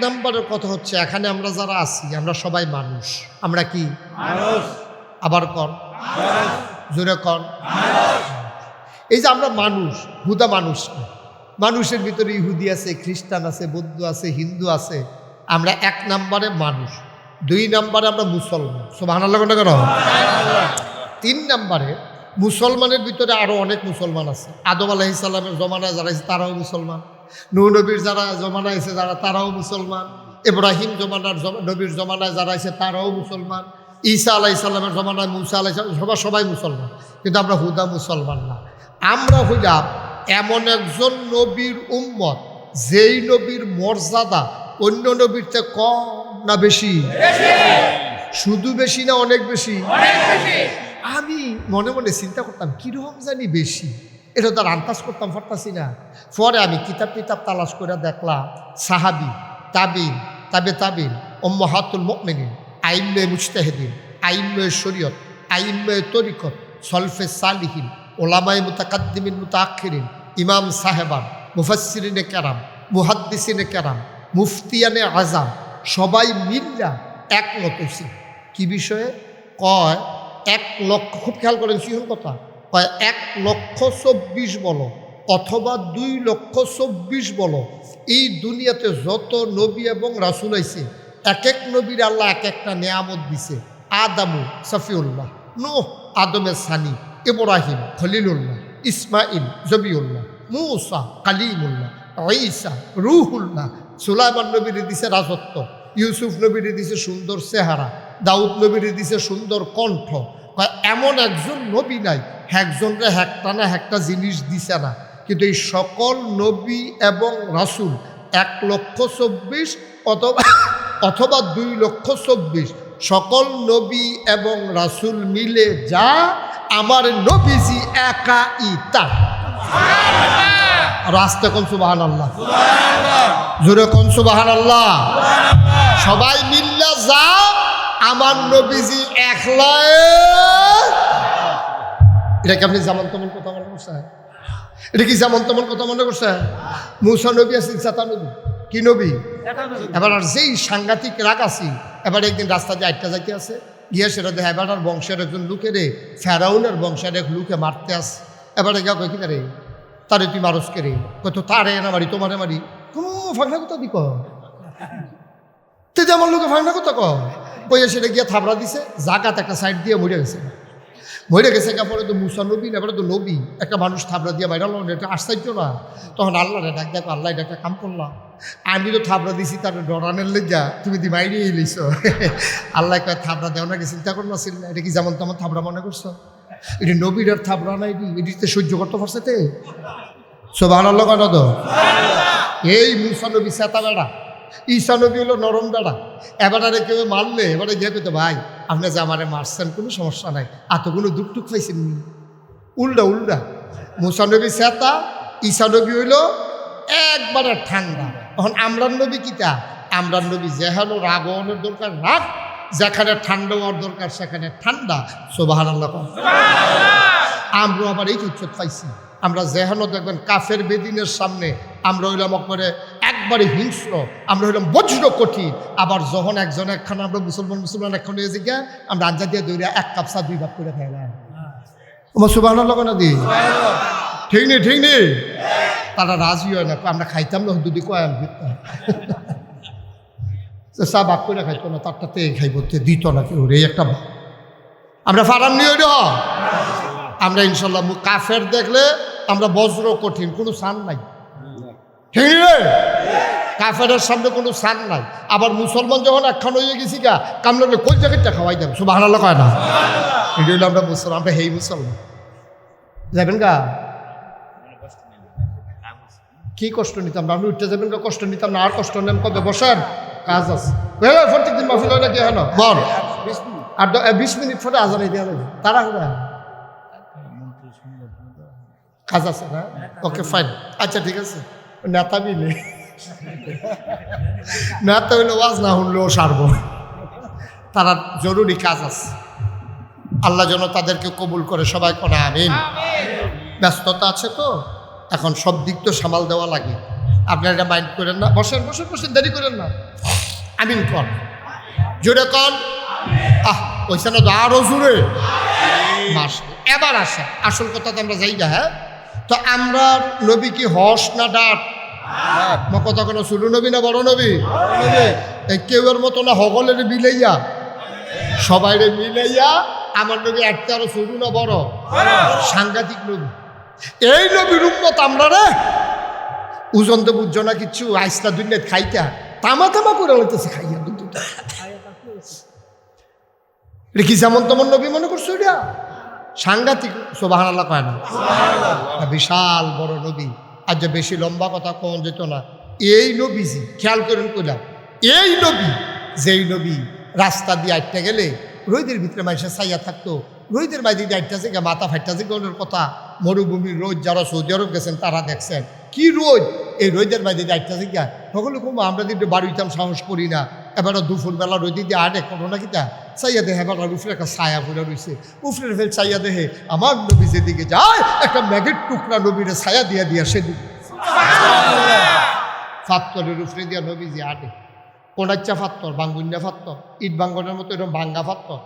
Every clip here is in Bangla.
নম্বরের কথা হচ্ছে, এখানে আমরা যারা আছি আমরা সবাই মানুষ। আমরা কি মানুষ? আবার কন, জোরে কন। এই যে আমরা মানুষ, হুদা মানুষ না। মানুষের ভিতরে ইহুদি আছে, খ্রিস্টান আছে, বৌদ্ধ আছে, হিন্দু আছে। আমরা 1 নম্বরে মানুষ, 2 নম্বরে আমরা মুসলমান। সুবহানাল্লাহ কেন? 3 নম্বরে মুসলমানের ভিতরে আরো অনেক মুসলমান আছে। আদম আলাইহিস সালামের জমানায় যারা আছে তারাও মুসলমান, নূহ নবীর যারা জমানায় আছে যারা তারাও মুসলমান, ইব্রাহিম নবীর জমানায় যারা আছে তারাও মুসলমান, ঈসা আলাইহিস সালামের জমানায় মুসা আলাইহিস সালাম, সবাই মুসলমান। কিন্তু আমরা হুদা মুসলমান না। আমরা হইলাম এমন একজন নবীর উম্মত, যেই নবীর মর্যাদা অন্য নবীর চেয়ে কম না বেশি? শুধু বেশি না অনেক বেশি? আমি মনে মনে চিন্তা করতাম কিরকম জানি বেশি, এটা তার আন্দাজ করতাম পারতাছি না। পরে আমি কিতাব তালাশ করে দেখলাম সাহাবি, তাবিন, তাবিন, উম্মাহাতুল মুমিনিন, আইম্মায়ে মুজতাহিদিন, আইম্মায়ে শরীয়ত, আইম্মায়ে তরিকত, সলফে সালিহিন, ওলামায়ে মুতাকাদ্দিমিন মুতাআখিরিন, ইমাম সাহেবান, মুফাসসিরিনে কেরাম, মুহাদ্দিসিনে কেরাম, মুফতিয়ানে আযাম, সবাই মিল্লা একমত হইছে। কি বিষয়ে? কয় 1 লক্ষ, খুব খেয়াল করেন সিহন কথা, কয় 1,24,000 বলো অথবা 2,24,000 বলো, এই দুনিয়াতে যত নবী এবং রাসূল আইছে এক এক নবীর আল্লাহ এক একটা নেয়ামত দিছে। আদামু সফিউল্লাহ, নূহ আদমের সানি, ইব্রাহিম খলিলুল্লাহ, ইসমাইল জবিউল্লাহ, মূসা কালিমুল্লাহ, ঈসা রূহুল্লাহ, সুলাইমান নবীরে দিছে রাজত্ব, ইউসুফ নবীরে দিছে সুন্দর চেহারা, দাউদ নবীরে দিছে সুন্দর কণ্ঠ। এমন একজন নবী নাই একজনরে একটা না একটা জিনিস দিছে না। কিন্তু এই সকল নবী এবং রাসূল 1,24,000 অথবা 2,24,000 সকল নবী এবং রাসূল মিলে যা আমার নবীজি একাই তা। রাস্তা কোন সুবহানাল্লাহ, জোরে কোন সুবহানাল্লাহ। সবাই মিল্লা যা আমার নবীজি একলা। এটা কি আপনি যেমন তেমন কথা মনে করছেন? এটা কি যেমন তেমন কথা মনে করছেন? মুসা নবী আছেন, সাতা নবী, কি নবী? এবার আর যেই সাংঘাতিক রাগ আছি, এবার একদিন রাস্তা দিয়ে আটটা যাইতে আছে, গিয়ে সেটা দেখে এবার আর বংশের একজন লোকেরে, ফেরাউনের বংশের এক লোকে মারতে আসে। এবারে গা কয় কি তারে, তারে তুই মারস কে রে? কত তারে না মারি, তোমারে মারি। কোনো ফাঁকনা কথা দি তে যেমন লোকে ফাঁকনা কথা কইয়া সেটা গিয়ে থাবড়া দিছে, জাগাত একটা সাইড দিয়ে মরে গেছে। পরে তো মুসা নবী, এবারে তো নবী, একটা মানুষ থাবড়া দিয়ে বাইরাল, এটা আশ্চর্য না? তখন আল্লাহ ডাক দেখো, আল্লাহ এটা একটা কাম করলাম, আমি তো থাবড়া দিছি তার ডরানের লেগা, তুমি দি মাইরে এলিস। আল্লাহ কয় থাবড়া দেও নাকি, চিন্তা করো না ছিল না, এটা কি যেমন তেমন থাবড়া মনে করছো? এটি নবীর আর থাবড়া নাই, এটিতে সহ্য করতে পারছে তে। সুবহানাল্লাহ কেন তো? এই মুসা নবী সেতা বেড়া, ঈসা নবী হলো নরম বেড়া। এবারে কেউ মারলে এবারে গিয়ে কইতো ভাই আপনি যে আমারে মারছেন কোনো সমস্যা নাই, এত কোনো দুঃখ টুক পাইছেন নি? উল্টা মুসা নবী সেতা, ঈসা নবী হইল একবারে ঠান্ডা। তখন আমরার নবী কিতা? আমরার নবী যেখানে রাগ হওয়ার দরকার রাগ, যেখানে ঠান্ডা হওয়ার দরকার সেখানে ঠান্ডা। সুবহানাল্লাহ। আমরা আবার এই উচ্চত পাইছি, আমরা যেহানো দেখবেন কাফের বেদিনের সামনে আমরা হইলাম করে একবারে হিংস্র, আমরা হইলাম বজ্র কঠিন। আবার যখন একজন একখানা আমরা মুসলমান একখানে হয়ে গিয়া আমরা আঞ্জা দিয়ে দৌড়িয়া 1 কাপ চা 2 ভাগ করে খাইলাম। আমার সুবহানাল্লাহ না দি ঠিক নেই তারা রাজি হয় না, আমরা খাইতাম না দুদি কয় আমি চা ভাগ করে খাইতো না, তারটাতে খাইব দিত না কেউ রে একটা। আমরা ফারাম নিয়ে আমরা ইনশাল্লাহ কাফের দেখলে আমরা বজ্র কঠিন, কোনো সান নাই, ঠিক রে? কাফেরের সামনে কোনো সান নাই। আবার মুসলমান যখন একখান হয়ে গেছি গা, কামড়ে কোন জায়গাটা খাওয়াই দেন, সুবহানাল্লাহ কয় না? এটা হইলো আমরা মুসলমান, আমরা হেই মুসলমান। যাবেন গা কি কষ্ট নিতাম না, আপনি উঠতে যাবেন গা, কষ্ট নিতাম না। আর কষ্ট নেন কবে? বসেন, কাজ আছে প্রত্যেক দিন মাহফিল হয় না, কি হয় না বল? আর 20 মিনিট পরে আজান দেওয়া যাবে, তারা কাজ আছে না? ওকে ফাইন, আচ্ছা ঠিক আছে। নেতা মিলে নেতা হইলে ওয়াজ না শুনলেও সারব, তারা জরুরি কাজ আছে। আল্লাহ যেন তাদেরকে কবুল করে, সবাই কোন আমিন। ব্যস্ততা আছে তো এখন, সব দিক তো সামাল দেওয়া লাগে। আপনারা এটা মাইন্ড করেন না, বসেন বসেন বসেন, দেরি করেন না। আমিন কন, জোরে কন। ওইসা না তো আরো জোরে। এবার আসে আসল কথা, তো আমরা যাই না। হ্যাঁ, তো আমরা নবী কি হস না ডাট? কথা কোনো ছোট নবী না বড় নবী? কেউ এর মতো না, হগলের মিলাইয়া সবাইরে মিলাইয়া আমার নবী একটা আরো ছোট না বড়? সাংঘাতিক নবী। এই নবীর উম্মত আমরা রে ওজন তো বুঝছো না কিচ্ছু, আইসলা দুনিয়া খাইতা তামা তামা করে লইতেছে খাইয়া দুধটা। এটা কি যেমন তেমন নবী মনে করছো? এটা সাংঘাতিক। সুবহানাল্লাহ কয় না? বিশাল বড় নবী। আর যে বেশি লম্বা কথা কোন যেত না। এই নবীজি খেয়াল করেন কইলাম, এই নবী যেই নবী রাস্তা দিয়ে আটটা গেলে রোদের ভিতরে মানুষের ছাইয়া থাকতো, রোদের বাইরে দিয়ে আটটা থেকে মাথা ফাইটা থেকে ওনার কথা। মরুভূমির রোদ যারা সৌদি আরব গেছেন তারা দেখছেন কি রোদ। এই রোদের বাইরে দিয়ে আটটা থেকে সকলে কম আমরা কিন্তু বাড়িতাম সাহস করি না। এবার দুপুরবেলা রোদি দিয়ে আটে কোনো না কিতা চাইয়া দেহে এবার উফরে একটা ছায়া ফুলে রয়েছে, উফরের ফেল চাইয়া দেহে আমার নবী যেদিকে যায় একটা ম্যাগের টুকরা নবীরে ছায়া দিয়া দিয়া সেদিকে ফাত্তরের উফরে দিয়া নবীজি আটে। কোনাচ্চা ফাত্তর, বাঙ্গুন্যা ফাত্তর, ইট বাঙ্গনের মতো এরকম ভাঙ্গা ফাত্তর।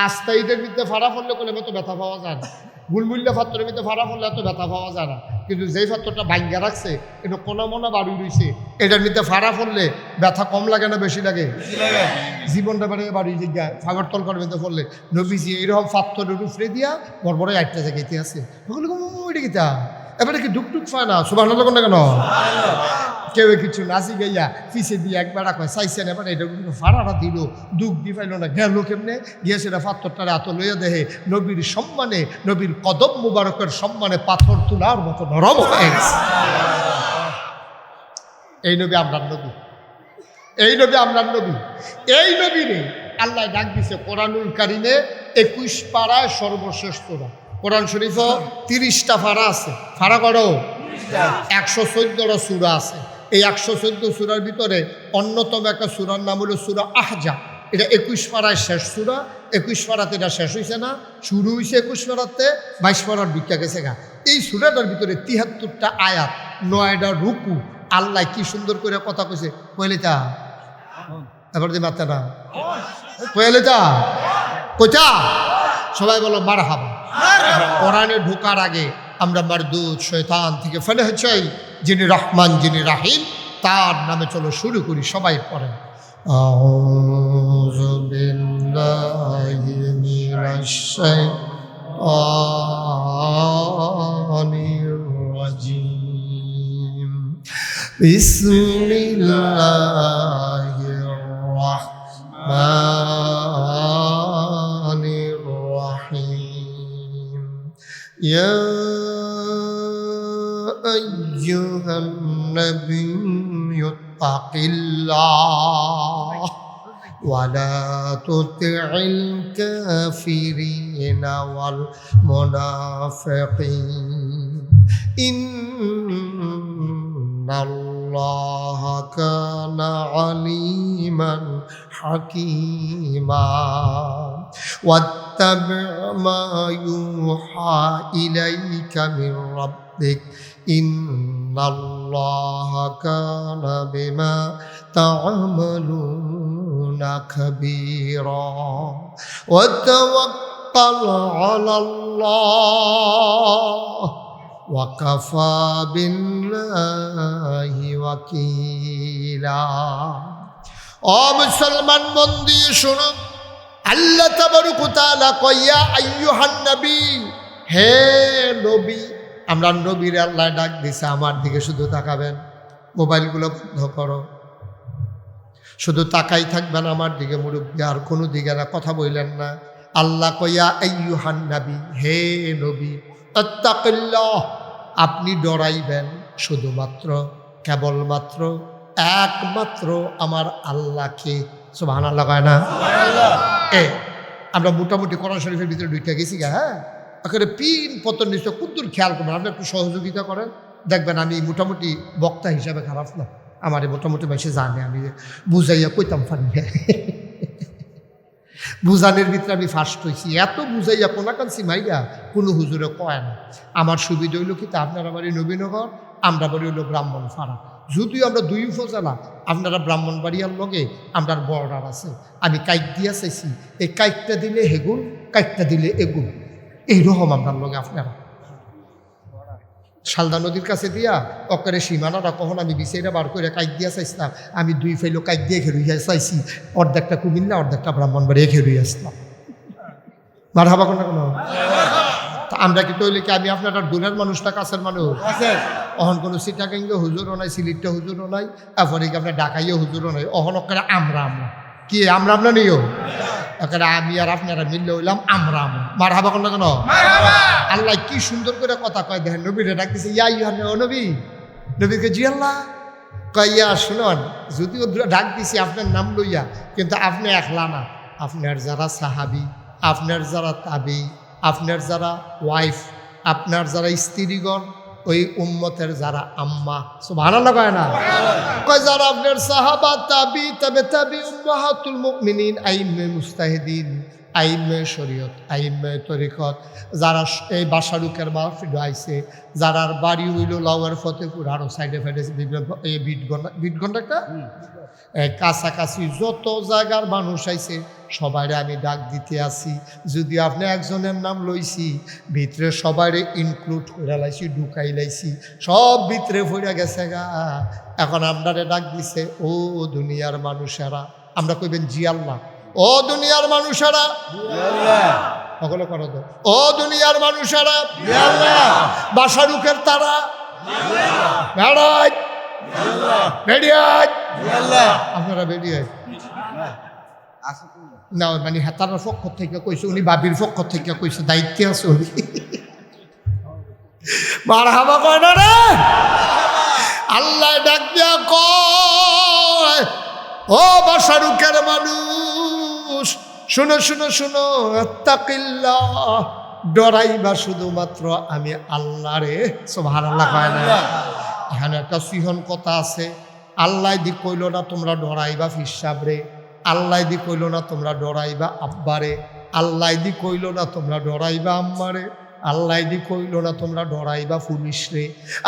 আস্তা ইটের মধ্যে ফাড়া ফললে কোনো মতো ব্যথা পাওয়া যায় না, গুলমুল্লা ফাত্তরের মধ্যে ফাড়া ফললে এত ব্যথা পাওয়া যায় না। কিন্তু যেই ফাত্তরটা ভাঙ্গা রাখছে এটা কোনা মোনা বাড়ি রয়েছে, এটার মধ্যে ফাড়া ফললে ব্যথা কম লাগে না বেশি লাগে? জীবনটা বাড়িয়ে বাড়ি জিজ্ঞা ফাগর তল করে মধ্যে ফললে নবীজি এইরকম ফাত্তরের উফরে দিয়া বড় বড় একটা জায়গাতে আছে। ওগুলো ওইটা কিতা এবারে কি ডুকটুক পায় না? সুবহানাল্লাহ কোন না কেন? কেউ কিছু নাচি গাইয়া পিছিয়ে দিয়ে একবার কয় চাইছেন, এবার এটা ফাড়াটা দিল, দুঃখ দি পাইল না, গেল কেমনে গিয়ে সেটা পাথরটারে এত লইয়া দেহে নবীর সম্মানে, নবীর কদম মুবারকের সম্মানে পাথর তোলার মতো নরম হয়ে গেছে। এই নবী আমরার নবী, এই নবী আমরার নবী। এই নবীরে আল্লাহ ডাক দিছে কোরআনুল কারিমে 21 পাড়ায় সর্বশেষ তোরা। কোরআন শরীফ 30টা ফাড়া আছে, ফাড়া করো 114টা সূরা আছে। এই 114 সূরার ভিতরে অন্যতম একটা সূরার নাম হলো সূরা আহজাব। এটা 21 পাড়ায় শেষ সূরা। 21 পাড়াতে এটা শেষ হয়েছে না, শুরু হয়েছে 21 পাড়াতে, 22 পাড়ার বিখ্যা গেছে গা। এই সূরাটার ভিতরে 73টা আয়াত, 9টা রুকু। আল্লাহ কি সুন্দর করে কথা কইছে। কইলেতা এবার যে মাথা না কইলেতা কইতা সবাই বলো মারহাবা। কোরআনে ঢোকার আগে আমরা মারদুদ শয়তান থেকে ফেলে চাই, যিনি রহমান যিনি রাহিম, তার নামে চলো শুরু করি। সবাই পড়েন আউযু বিল্লাহি মিনাশ শাইতানির রাজিম। বিসমিল্লাহির রাহমানির রাহিম। ইয়া أيها النبي اتق الله ولا تطع الكافرين والمنافقين إن الله كان عليما حكيما واتبع ما يوحى إليك من ربك إن الله كان بما تعملون خبيرا وتوكل على الله وكفى بالله وكيلا। ও মুসলমান মন দিয়ে শুনো, আল্লাহ তাবারক ওয়া তাআলা কইয়া আইয়ুহান নবী, হে নবী। আমরা নবীর আল্লাহ ডাক দিছে, আমার দিকে শুধু তাকাবেন, মোবাইলগুলো বন্ধ করো, শুধু তাকাই থাকবেন আমার দিকে মুরব্বী, আর কোনো দিকে না, কথা বললেন না। আল্লাহ কইয়া আইয়ুহান নবী, হে নবী, আত্তাকিল্লাহ, আপনি ডরাইবেন শুধুমাত্র, কেবলমাত্র, একমাত্র আমার আল্লাহকে। সুবহানাল্লাহ কয় না? আমরা মোটামুটি কোরআন শরীফের ভিতরে ঢুকে গেছি গা। হ্যাঁ, এখানে পিন পতন নিশ্চয় কুদ্দুর খেয়াল করবেন, আপনি একটু সহযোগিতা করেন, দেখবেন আমি মোটামুটি বক্তা হিসাবে খারাপ না, আমার মোটামুটি বেশি জানে, আমি বুঝাইয়া কইতাম ফানি। বুঝানোর ভিতরে আমি ফার্স্ট হয়েছি, এত বুঝাইয়া কোনাকান্সি মাইয়া কোনো হুজুরে কয় না। আমার সুবিধা হইল কি, তা আপনারা বাড়ি নবীনগর, আমরা বাড়ি হইল ব্রাহ্মণ ফাড়া। যদিও আমরা দুই উপজেলা, আপনারা ব্রাহ্মণবাড়িয়ার লগে আমরা বর্ডার আছে। আমি কাইট দিয়া চাইছি, এই কাইটটা দিলে হেগুন, কাইটটা দিলে এগুন, এইরকম আপনার লগে আপনারা শালদা নদীর কাছে দিয়া অকারে সীমানাটা কখন আমি বিছাইরা বার করে কাইট দিয়া চাইছিলাম। আমি দুই ফাইলো কাইট দিয়ে খেরুইয়া চাইছি, অর্ধেকটা কুমিল্লা অর্ধেকটা ব্রাহ্মণবাড়িয়া খেরুই আসলাম। মার হাবা কোনো কোনো আমরা কি তৈলে কি আমি আপনার দূরের মানুষটা কাছের মানুষ অহন কোনো সিটাগাঙ্গে হুজুরও নাই, সিলিটটা হুজুরও নাই, তারপরে কি আপনার ঢাকাইয়ে হুজুরও নাই। অহন অকারে আমরা কি আমরা নিও এখানে আমি আর আপনারা মিললে হইলাম আমরা মার হাবা কোনো কেন। আল্লাহ কি সুন্দর করে কথা কয় দেখেন, নবীরে ডাকতেছে ইয়া ইউহান ও নবী, নবীকে জি আল্লাহ কয় ইয়া শুনুন, যদিও ডাক দিছি আপনার নাম লইয়া, কিন্তু আপনি একলা না, আপনার যারা সাহাবি, আপনার যারা তাবি, আপনার যারা ওয়াইফ, আপনার যারা স্ত্রীগণ, ওই উম্মতের যারা আম্মা, সুবহানাল্লাহ কয় না, কয় যারা আপনার সাহাবা তাবি তবে তাবি উম্মাহাতুল মুমিনিন আইম্মে মুস্তাহিদিন আইম্মে শরীয়ত আইম্মে তরিকত, যারা এই বাসারুকের মাহফিল আইছে, যারার বাড়ি হইল লাউয়ার ফতেপুর আরো সাইডে ফাইডে এই বিটগন্ডা একটা কাছাকাছি যত জায়গার মানুষ আইছে সবাইরে আমি ডাক দিতে আসি। যদি আপনি একজনের নাম লইছি, ভিতরে সবাইরে ইনক্লুড করে লাইছি, ঢুকাই লাইছি, সব ভিতরে ভরে গেছে গা। এখন আপনারে ডাক দিছে ও দুনিয়ার মানুষেরা, আমরা কইবেন জি আল্লাহ। ও দুনিয়ার মানুষেরা সকলে করো তো, ও দুনিয়ার মানুষেরা, বাসারুকের তারা আপনারা বেরিয়ে না, মানে হেতার পক্ষ থেকে কইছে, উনি বাবির পক্ষ থেকে কইছে, দায়িত্বে আছে উনি। মারহাবা কয় না রে, আল্লাহ ডাক দিয়া কয় ও বাসারুকের মানুষ, শুনো শুনো শুনো, আত্তাকিল্লাহ, ডরাইবা শুধুমাত্র আমি আল্লাহ রে। সুবহানাল্লাহ কয় না। এখানে একটা সিহন কথা আছে, আল্লাহ দি কইল না তোমরা ডরাইবা ফিসাব রে, আল্লাহ দি কইল না তোমরা ডরাইবা আব্বারে, আল্লাহ দি কইল না তোমরা ডরাইবা আম্মারে, আল্লাহ দি কইল না তোমরা ডরাইবা পুলিশ রে,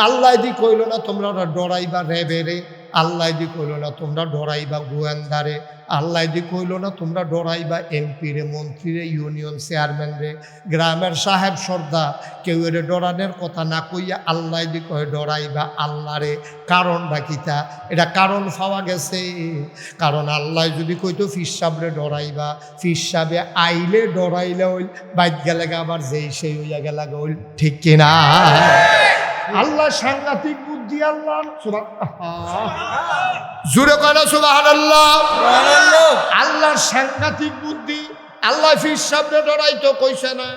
আল্লাহ দি কইল না তোমরা ডরাইবা রেবে রে, আল্লাহ দি কইল না তোমরা ডরাইবা গোয়েন্দারে, আল্লাহ দি কইল না তোমরা ডরাইবা এমপি রে, মন্ত্রী রে, ইউনিয়ন চেয়ারম্যান রে, গ্রামের সাহেব সর্দার, কেউ এর ডরানের কথা না কইয়া আল্লাহ দি কয় ডরাইবা আল্লাহ রে। কারণ ডাকিতা এটা কারণ পাওয়া গেছে, কারণ আল্লাহ যদি কইতো ফিসাবরে ডরাইবা, ফিসাবে আইলে ডরাইলে হইল, বাইত গেলে আবার যেই সেই হইয়া গেলা হইল, ঠিক কিনা? আল্লাহ সাংঘাতিক বুদ্ধি, আল্লাহ জুড়ে কয়না সুবহানাল্লাহ। আল্লাহর সাংঘাতিক বুদ্ধি। আল্লাহ ফিসাবরে ডরাইতো কইছে না,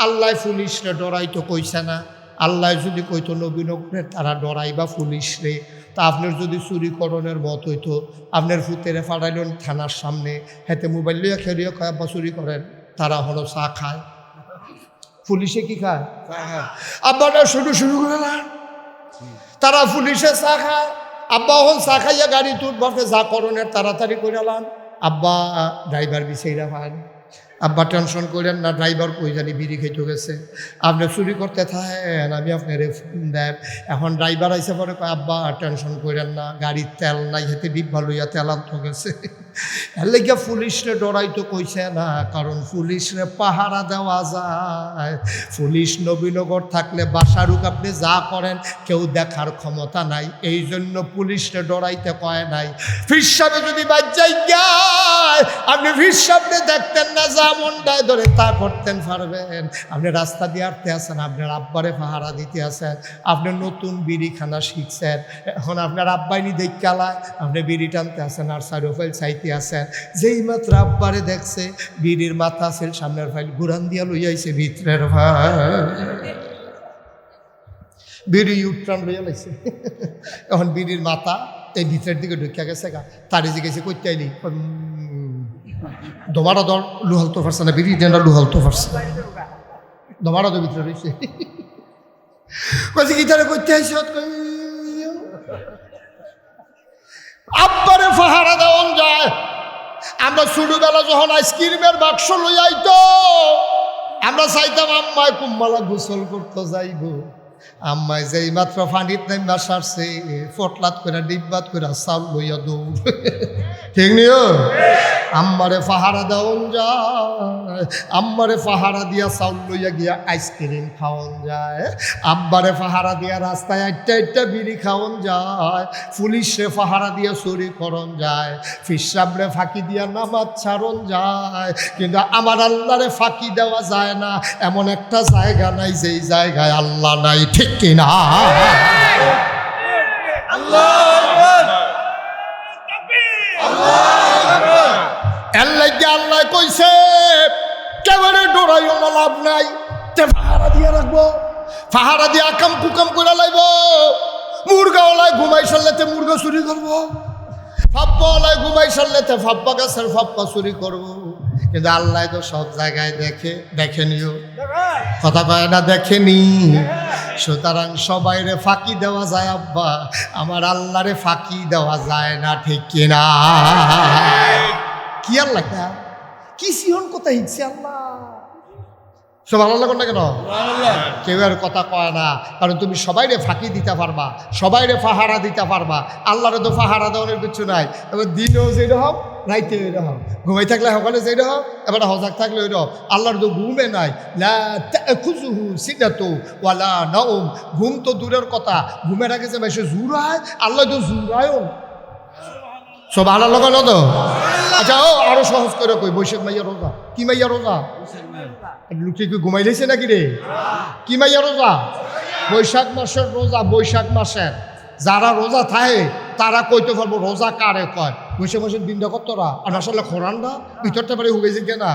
আল্লাহ পুলিশরে ডরাইতো কইছে না। আল্লাহ যদি কইতো নবীনগরের তারা ডরাইবা পুলিশ রে, তা আপনার যদি চুরিকরণের মত হইতো, আপনার ফুতেরে ফাড়াইলেন থানার সামনে, হেতে মোবাইল লইয়া খেলিয়া কয় আব্বা চুরি করেন, তারা হলো চা খায়, পুলিশে কি খায়? আব্বাটা শুরু করলাম, তারা পুলিশে চা খায়, আব্বা হল চা খাইয়া গাড়ি তুলবাকে যা করণের তাড়াতাড়ি করালাম, আব্বা ড্রাইভার বিছাইরা পান, আব্বা টেনশন করেন না, ড্রাইভার কই জানি বিড়ি খেতে গেছে, আপনি চুরি করতে থাকেন, আমি আপনার ফোন দেন। এখন ড্রাইভার আইসে পরে কয় আব্বা টেনশন করেন না, গাড়ির তেল নাই, হেতে ডিব্বা লইয়া তেল আনতে গেছে। এর লেগে পুলিশরে ডরাইতো কইছে না, কারণ পুলিশরে পাহারা দেওয়া যায়। পুলিশ নবীনগর থাকলে বাসারুক আপনি যা করেন কেউ দেখার ক্ষমতা নাই, এই জন্য পুলিশরে ডরাইতে কয় নাই। ফিরসাবে যদি বাজ্যাই গায়, আপনি ফিরসাবরে দেখতেন না, যা মনটায় ধরে তা করতেন পারবেন। আপনি রাস্তা দিয়ে হাঁটতে আসেন, আপনার আব্বারে পাহারা দিতে আসেন, আপনি নতুন বিড়ি খানা শিখছেন, এখন আপনার আব্বাইনি দেখালায় আপনি বিড়ি টানতে আসেন আর সাইডোফাইল চাইতে আসেন। যেই মাত্র আব্বারে দেখছে, বিড়ির মাথা আছে সামনের ফাইল ঘুরান দিয়া লইয়াইছে ভিতরের ভাই, বিড়ি ইউট্রান লইয়া লাইছে। এখন বিড়ির মাথা এই ভিতরের দিকে ঢুকিয়া গেছে গা, তারে জিজ্ঞেসে করতে আইলি, দমারা দর লুহালতো পারছে না, বিড়ি দেনা লুহালতো পারছে, দমারা তো ভিতরে রয়েছে। কইছে কি তারে করতে আইছে, আব্বারে পাহারা দেওয়ান যায়। আমরা ছোটবেলা যখন আইসক্রিমের বাক্স লই আইতো, আমরা চাইতাম আম্মায় কুম্মালা গোসল করতে যাইব, আম্মাই যেই মাত্র ফানিত নাইমা সারছে ফটলাত করে ডিব্বাত করে চাউল লইয়া দৌড়। ঠিক নিও? আম্মারে পাহারা দেওয়ান যায়, আম্মারে পাহারা দিয়া চাউল লইয়া গিয়া আইসক্রিম খাওয়ান যায়, আব্বারে পাহারা দিয়া রাস্তায় একটা বিড়ি খাওয়ান যায়, পুলিশে পাহারা দিয়া চুরি করন যায়, ফিসাবরে ফাঁকি দিয়া নামাজ ছাড়ন যায়, কিন্তু আমার আল্লাহরে ফাঁকি দেওয়া যায় না। এমন একটা জায়গা নাই যেই জায়গায় আল্লাহ নাই। ঠিক কিনা? আল্লাহ কইছে কেবারে ডরাইও না, লাভ নাই, পাহারা দিয়ে রাখবো, পাহারা দিয়ে আকাম কুকাম করে লাইব। মুরগাওয়ালায় ঘুমাই সারলেতে মুরগা চুরি করবো, ফাপ্পাওয়ালায় ঘুমাই সারলেতে ফাপ্পা গাছের ফাপ্পা চুরি করবো। কিন্তু আল্লাহ তো সব জায়গায় দেখেনিও, কথা কয় না, দেখেনি। সুতরাং সবাইরে ফাঁকি দেওয়া যায় আব্বা, আমার আল্লাহরে ফাঁকি দেওয়া যায় না। ঠিক কিনা? কি আল্লাহ কি সিহন কথা হিচ্ছে আল্লাহ সব আল্লাহ না কেন? কেউ আর কথা কয় না, কারণ তুমি সবাইরে ফাঁকি দিতে পারবা, সবাইরে পাহারা দিতে পারবা। আল্লাহরে তো পাহারা দেওয়ার কিছু নাই। এবার দিনেও যেরকম রাইতে ওইরকম, ঘুমাই থাকলে সকালে যেরকম, এবার হজাক থাকলে ওইরকম। আল্লাহর তো ঘুমে নাই, ওয়ালা নাউম, ঘুম তো দূরের কথা, ঘুমের আগে যে বেশি জুড়ায়, আল্লাহ তো জুড়ায়ও সব আল্লাহ লাগাল তো। আচ্ছা, ও আরো সহজ করে কই, বৈশাখ মাইয়া রোজা। কি মাইয়া রোজা? লুকি কি ঘুমাই লেছে নাকি রে? কি মাইয়া রোজা? বৈশাখ মাসের রোজা। বৈশাখ মাসের যারা রোজা থাকে তারা কইতে পারবো রোজা কারে কয়। বৈশাখ মাসের দিনটা কতরা, আর আসলে খোরানটা ভিতরটা পারে হুগেছে কেনা।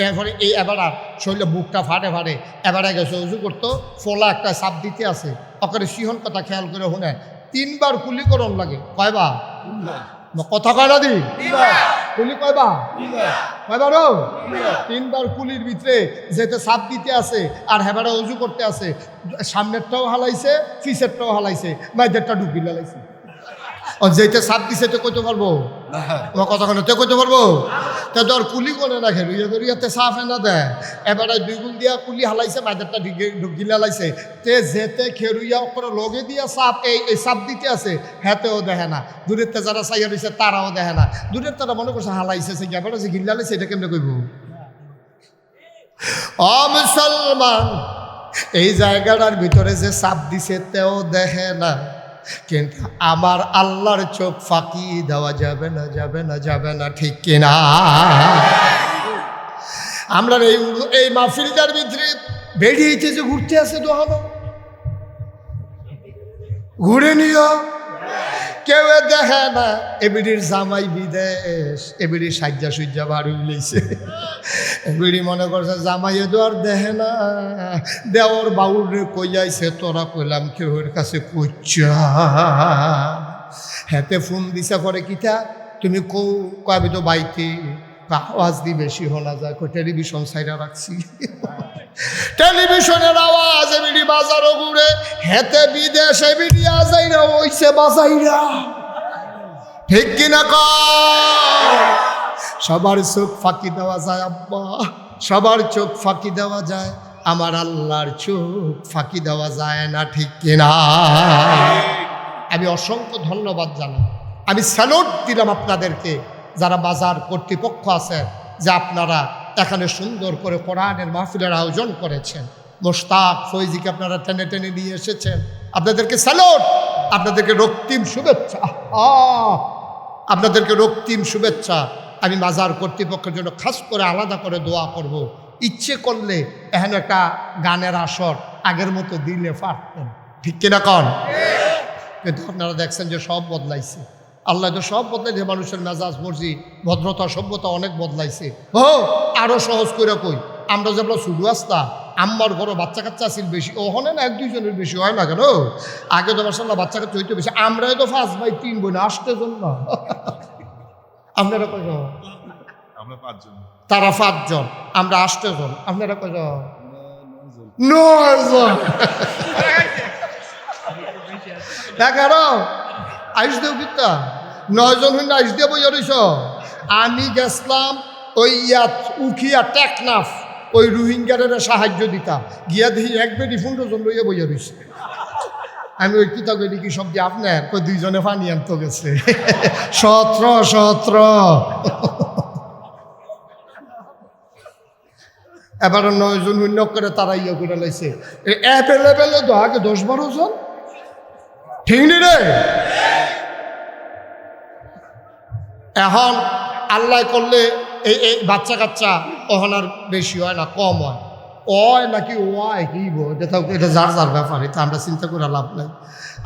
এরপরে এই এবার শরীরে বুকটা ফাটে ফাটে, এবারে গেছে উজু করতো, ফোলা একটা চাপ দিতে আছে, ওখানে সিহন কথা খেয়াল করে শুনে 3 বার কুলি করণ লাগে। কয়বা? কথা কয় না দি? কুলি কয়বা? কয়বার? 3 বার কুলির ভিতরে যেতে সাপ দিতে আছে আর হেবারা উজু করতে আছে। সামনেরটাও হালাইছে, পিছেরটাও হালাইছে, মাইদেরটা ডুবি লাইছে। যেতে সাপ দিছে তো কইতে পারবো কথা কেন? তো কইতে পারবো? তা তোর কুলি করে না খেলুইয়াতে সাফ এনে দেয়। এবারে 2 গুণ দিয়া কুলি হালাইছে, মাইদেরটা গিলা লাইছে। তে যেতে খেরুইয়া করে লগে দিয়া সাপ এই সাপ দিতে আছে, হেতেও দেখে না। দূরের তে যারা চাইয়া রয়েছে তারাও দেখে না। দূরের তারা মনে করছে হালাইছে, সে এবারে যে গিল্লা লাইছে এটা কেমনে কইব? ও মুসলমান, এই জায়গাটার ভিতরে যে সাপ দিছে তেও দেখে না, কিন্তু আমার আল্লাহর চোখ ফাঁকি দেওয়া যাবে না, যাবে না, যাবে না। ঠিক কিনা? আমরা এই মাহফিলটার ভিতরে বেরিয়েছে যে ঘুরতে আসে তো হলো, ঘুরে নিও, কেউ দেখে না। এবিডির জামাই বিদেশ, এবিডির সাজ্জা সুজ্জা বাড়ি লইছে, এবিডি মনে করছে জামাইয়ে তো আর দেখে না। দেওয়ার বাউর রে কইয়াইছে, তোরা কইলাম কেউর কাছে কইচা। হেতে ফোন দিছে পরে কিতা তুমি কবি তো বাইতে আওয়াজ দি বেশি হলা যায়, টেলিভিশন সাইডা রাখছি। টেলিভিশনের আওয়াজ এবিডি বাজারও ঘুরে, হেতে বিদেশে বিডি আজাইরা হইছে বাজাইরা। ঠিক কিনা কর? সবার চোখ ফাঁকি দেওয়া যায় আব্বা, সবার চোখ ফাঁকি দেওয়া যায়, আমার আল্লাহর চোখ ফাঁকি দেওয়া যায় না। ঠিক কিনা? আমি অসংখ্য ধন্যবাদ জানাই, আমি স্যালুট দিলাম আপনাদেরকে যারা বাজার কর্তৃপক্ষ আছেন, যে আপনারা এখানে সুন্দর করে কোরআনের মাহফিলের আয়োজন করেছেন। মোশতাক ফৈজিকে আপনারা টেনে টেনে নিয়ে এসেছেন, আপনাদেরকে স্যালুট, আপনাদেরকে রক্তিম শুভেচ্ছা, আপনাদেরকে রক্তিম শুভেচ্ছা। আমি বাজার কর্তৃপক্ষের জন্য খাস করে আলাদা করে দোয়া করব। ইচ্ছে করলে এখানে একটা গানের আসর আগের মতো দিলে পারতেন। ঠিক কিনা কন? কিন্তু আপনারা দেখছেন যে সব বদলাইছে, আল্লাহ তো সব বদলাইছে। মানুষের মেজাজ মর্জি ভদ্রতা সভ্যতা অনেক বদলাইছে। আরো সহজ করে কই, আমরা যেগুলো শুধু আসতাম, আম্মার ঘরে বাচ্চা কাচ্চা আসিল বেশি, ওখানে না 1-2 জনের বেশি হয় না কেন? আগে তো মাসাল্লাহ বাচ্চা কাচ্চা হইতে বেশি। আমরাই তো 5 ভাই 3 বোন, 8 জন না। আপনারা কয়জন? আমরা 5 জন, তারা 5 জন, আমরা 8 জন। আপনারা কয়জন? 9 জন। 11 আইস দেও কিতা 9 জন হইনা আইস দিয়ে বইয়া রইছ। আমি গেছলাম ওই উখিয়া টেকনাফ, ওই রোহিঙ্গারের সাহায্য দিতাম, গিয়া দেখি এক বেটি 15 জন লইয়া বইয়া রয়েছে। আমি ওই কিতা করি কি সবজি আপনার কই 2 জনে পানি আনতে গেছে। 17 এবার 9 জন শূন্য করে তারা ইয়ে করে লাইছে। অ্যাভেলেবেল তো আগে 10-12 জন, ঠিক নি রে? এখন আল্লাহ করলে এই বাচ্চা কাচ্চা ওখান আর বেশি হয় না, কম হয়। ওয় নাকি ওয়াই কি এটা যার যার ব্যাপার, এটা আমরা চিন্তা করে লাভ নাই।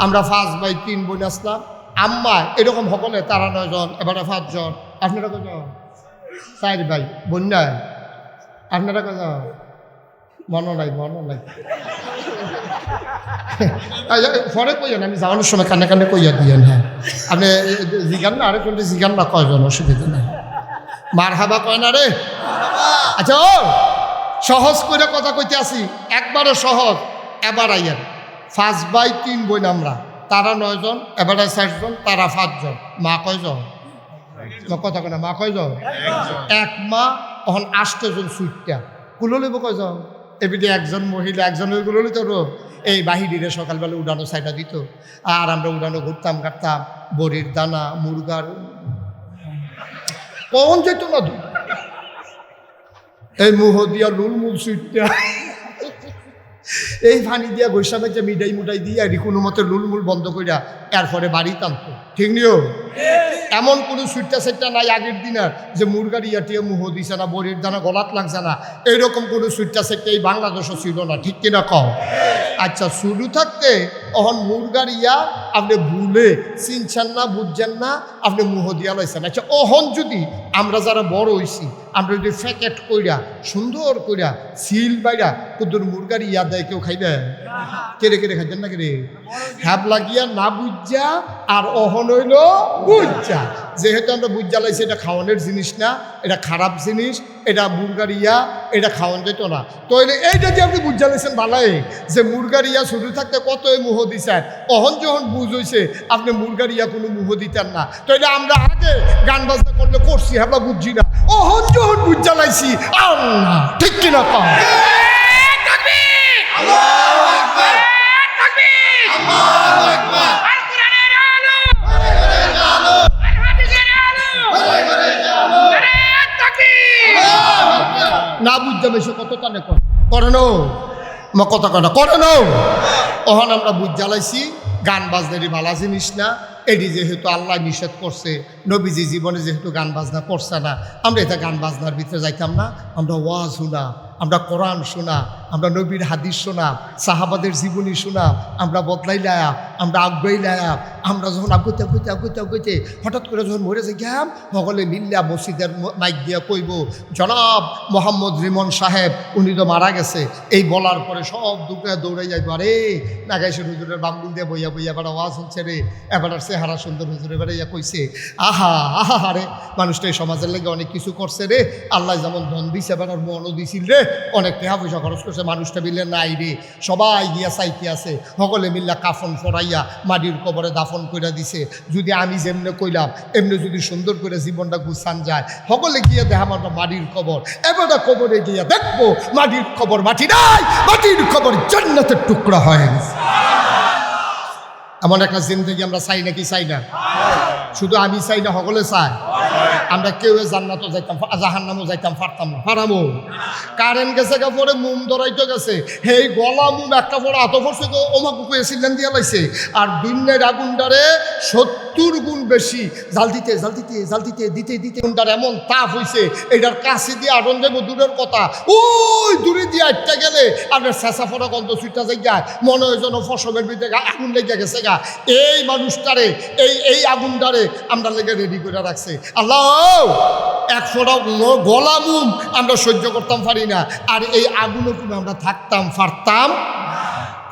আমরা 5 ভাই 3 বোন আসলাম, আম্মা এরকম সকলে তারা 9 জন, এবারে 5 জন। আপনারা কজন? 4 ভাই বোন নাই। আপনারা কজন? মনে নাই পরে কইয়েন, আমি যাওয়ানোর সময় কানে কানে কইয়া দিয়েন। হ্যাঁ, আপনি জিগান না, আরে কোনটা জিগান না, কয়জন, অসুবিধা নেই। মার হাবা কয় না রে। আচ্ছা, ও সহজ করে কথা কইতে আসি, একবারও সহজ। এবার আইয়েন 5 ভাই 3 বোন আমরা, তারা 9 জন, এবারে 4 জন, তারা 5 জন। মা কয়জন? কথা কেনা, মা কয়জন? এক মা। এখন 8 জন সুইটটা কুলো লইব কয়জন? এবিডে একজন মহিলা, একজনের গুলো লইত। এই বাহিরে সকালবেলা উড়ানো সাইডা দিত, আর আমরা উড়ানো ঘুরতাম কাটতাম। বড়ির দানা, মুরগার কখন যেত না, এই মুহ দিয়া লুলমুল সুইটটা, এই পানি দিয়া গৈসা মেজে মিডাই মুটাই দিয়া এটি কোনো মতে লুলমুল বন্ধ করিয়া এরপরে বাড়ি টানতো, ঠিক নিও? এমন কোনো সুইটটা সেটটা নাই আগের দিনের যে মুরগার ইয়াটিয়ে মুহ দিছে না, বড়ির দানা গলাত লাগছে না, এইরকম কোনো সুইটটা সেটটা এই বাংলাদেশও ছিল না, ঠিক কিনা কও? আচ্ছা, শুরু থাকতে অহন মুরগার ইয়া আপনি ভুলে চিনছেন না, বুঝছেন না, আপনি মুহ দিয়া লাইছেন। আচ্ছা, অহন যদি আমরা যারা বড় হইছি, আমরা যদি প্যাকেট কইরা সুন্দর কইরা সিল বাইরা কুদুর মুরগার ইয়া দেয়, কেউ খাইবে? কেড়ে কেড়ে খাইতেন না? কেড়ে হ্যাপ লাগিয়া না বুঝা, আর অহন হইল বুঝা। যেহেতু আমরা বুঝা লাইছি এটা খাওয়ানোর জিনিস না, এটা খারাপ জিনিস, এটা মুরগার ইয়া, এটা খাওয়ান যেত না। তাইলে এইটা যে আপনি বুঝা লাইছেন বালাই যে মুরগার ইয়া শুরু থাকতে কত মুহ দিছেন, অহন যখন বুঝ হইছে আপনি মুরগার ইয়া কোনো মুহ দিতেন না। তাইলে আমরা আগে গান বাজনা করলে করছি, আমরা বুঝছি না, অহন যখন বুঝা লাইছি আল্লাহ, ঠিক কিনা কম? না বুঝতে বেশি কত টানে করেনো কথা কথা করেনো। ওখানে আমরা বুঝ জ্বালাইছি গান বাজনারই ভালা জিনিস না, এটি যেহেতু আল্লাহ নিষেধ করছে, নবীজি জীবনে যেহেতু গান বাজনা করছে না, আমরা এটা গান বাজনার ভিতরে যাইতাম না। আমরা ওয়াজ শোনা, আমরা কোরআন শোনা, আমরা নবীর হাদিস শোনা, সাহাবাদের জীবনী শোনা, আমরা বদলাই লায়া, আমরা আগ্রহী লায়া। আমরা যখন আগুতে আগুতে আগুতে আগুতে হঠাৎ করে যখন মরে যাই গেলাম, সকলে মিল্লা মসজিদের মাইক দিয়া কইব, জনাব মোহাম্মদ রিমন সাহেব উনি তো মারা গেছে। এই বলার পরে সব দুটো দৌড়াই যাইব, আরে নাগাইশের হুজুরের বামগুল দিয়ে বইয়া বইয়া এবার আওয়াজ হচ্ছে রে, এবার চেহারা সুন্দর হুজুর এবারে ইয়া কইছে, আহা আহা হারে মানুষটা এই সমাজের লেগে অনেক কিছু করছে রে, আল্লাহ যেমন ধন দিছে এবার আর মনও দিছিল রে, অনেক টাকা পয়সা খরচ করছে, মানুষটা মিললে নাই রে, সবাই গিয়া চাইতে আছে, সকলে মিল্লা কাফন ফরাইয়া মাটির কবরে দাফন করে দিছে। যদি আমি যেমনে কইলাম এমনি যদি সুন্দর করে জীবনটা গুছান যায়, সকলে গিয়ে দেখা আমরা মাটির কবর, এবার কবরে গিয়া দেখবো মাটির কবর মাটি নাই, মাটির কবর জান্নাতের টুকরা হয়ে গেছে। এমন একটা জিন্দেগি আমরা চাই নাকি চাই না? শুধু আমি চাই না, সকলে চাই। আমরা কেউ জান্নাতও যাইতাম, জাহান্নামও যাইতাম পারতাম না, পারামো? কারেন্ট গেছে গা পরে মোম ধরাইতে গেছে, হেই গলা মুম একটা পরে আত পড়ছে, ওমাকে কয়েছিলেন দিয়া লাইছে, আর দুনিয়ার আগুনটারে 70 গুণ বেশি জাল দিতে জাল দিতে জাল দিতে দিতে দিতে আগুনটার এমন তাপ হয়েছে, এটার কাছে দিয়ে আগুন যাবো দূরের কথা, ওই দূরে দিয়ে আটটা গেলে আপনার চেঁচা ফোটা গন্ধ ছুটটা জায়গায় মনে হয় যেন ফসলের ভিতরে আগুন লেগে গেছে গা। এই মানুষটারে এই আগুনটারে আমরা লেগে রেডি করে রাখছে আল্লাহ। এক ফোঁটা গলা মুম আমরা সহ্য করতাম পারি না, আর এই আগুনও কিন্তু আমরা থাকতাম পারতাম?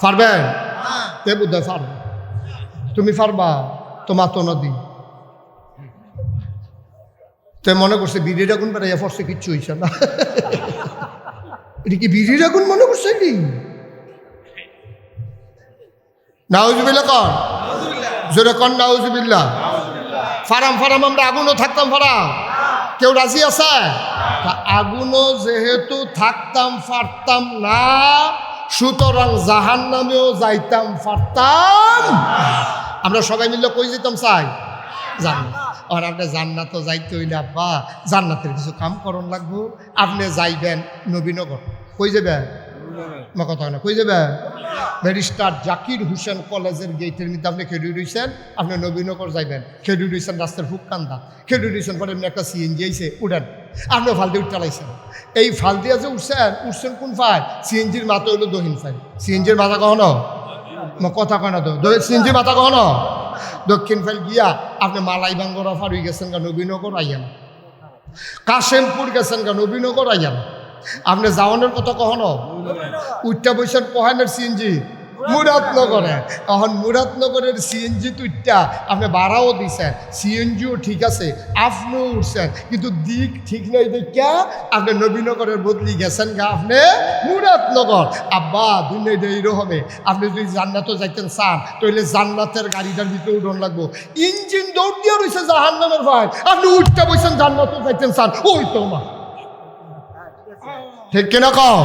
পারবেন? কে বুঝতে পারবে? তুমি পারবা? তোমার তো নদী তে মনে করছে বিড়ির আগুন বেড়াইয়া পড়ছে, কিচ্ছু হইছে না। এটা কি বিড়ির আগুন মনে করছে কি? নাউজুবিল্লাহ কন, জোরে কন নাউজুবিল্লাহ। ফারাম ফারাম আমরা আগুনও থাকতাম, ফারাম। কেউ রাজি আছে? আগুনও যেহেতু থাকতাম পারতাম না, সুতরাং জাহান্নামেও যাইতাম পারতাম। আমরা সবাই মিলে কই যেতাম চাই? জান্নাত। আর আপনি জান্নাতও যাইতে হইলে আব্বা জান্নাতের কিছু কাম করণ লাগবো। আপনি যাইবেন নবীনগর। কই যাবেন? আমার কথা না, কই যাবেন? ব্যারিস্টার জাকির হোসেন কলেজের গেটের মধ্যে আপনি খেলু রয়েছেন, আপনি নবীনগর যাইবেন। খেলু রয়েছেন রাস্তার ফুকান্দা, খেলু রয়েছেন পরে এমনি একটা সিএনজি আইছে, উঠেন। আপনি ফাল দিয়ে উঠালাইছেন। এই ফাল দিয়ে যে উঠছেন কোন ফাল? সিএনজির মাথা হইলো দহিন ফাইল। সিএনজির মাথা কখনো কথা কয় না তো, সিএনজির মাথা কখনো দক্ষিণ ফাইল গিয়া আপনি মালাই বাঙ্গরা ফারুই গেছেন গা নবীনগর আইয়ান, কাশেমপুর গেছেন গা নবীনগর আইয়ান। আপনি যাওয়ানোর কথা কখনো উঠটা বৈশাখ পহানের সিএনজি মুরাদনগরে। এখন মুরাদনগরের সিএনজি তুইটা আপনি ভাড়াও দিচ্ছেন, সিএনজিও ঠিক আছে, আপনিও উঠছেন, কিন্তু দিক ঠিক নাই দেখা আপনি নবীনগরের বদলি গেছেন গা আপনি মুরাদনগর। আব্বা দুনিয়া এইরকম হবে। আপনি যদি জান্নাতও যাইতেন চান তাহলে জান্নাতের গাড়িটার ভিতরে উঠন লাগবো। ইঞ্জিন দৌড় দিয়ে রয়েছে জাহান্নামের ভাই, আপনি উঠটা বসেন জান্নাতও যাইতেন চান, ওই তো মা ঠিক কিনা কও?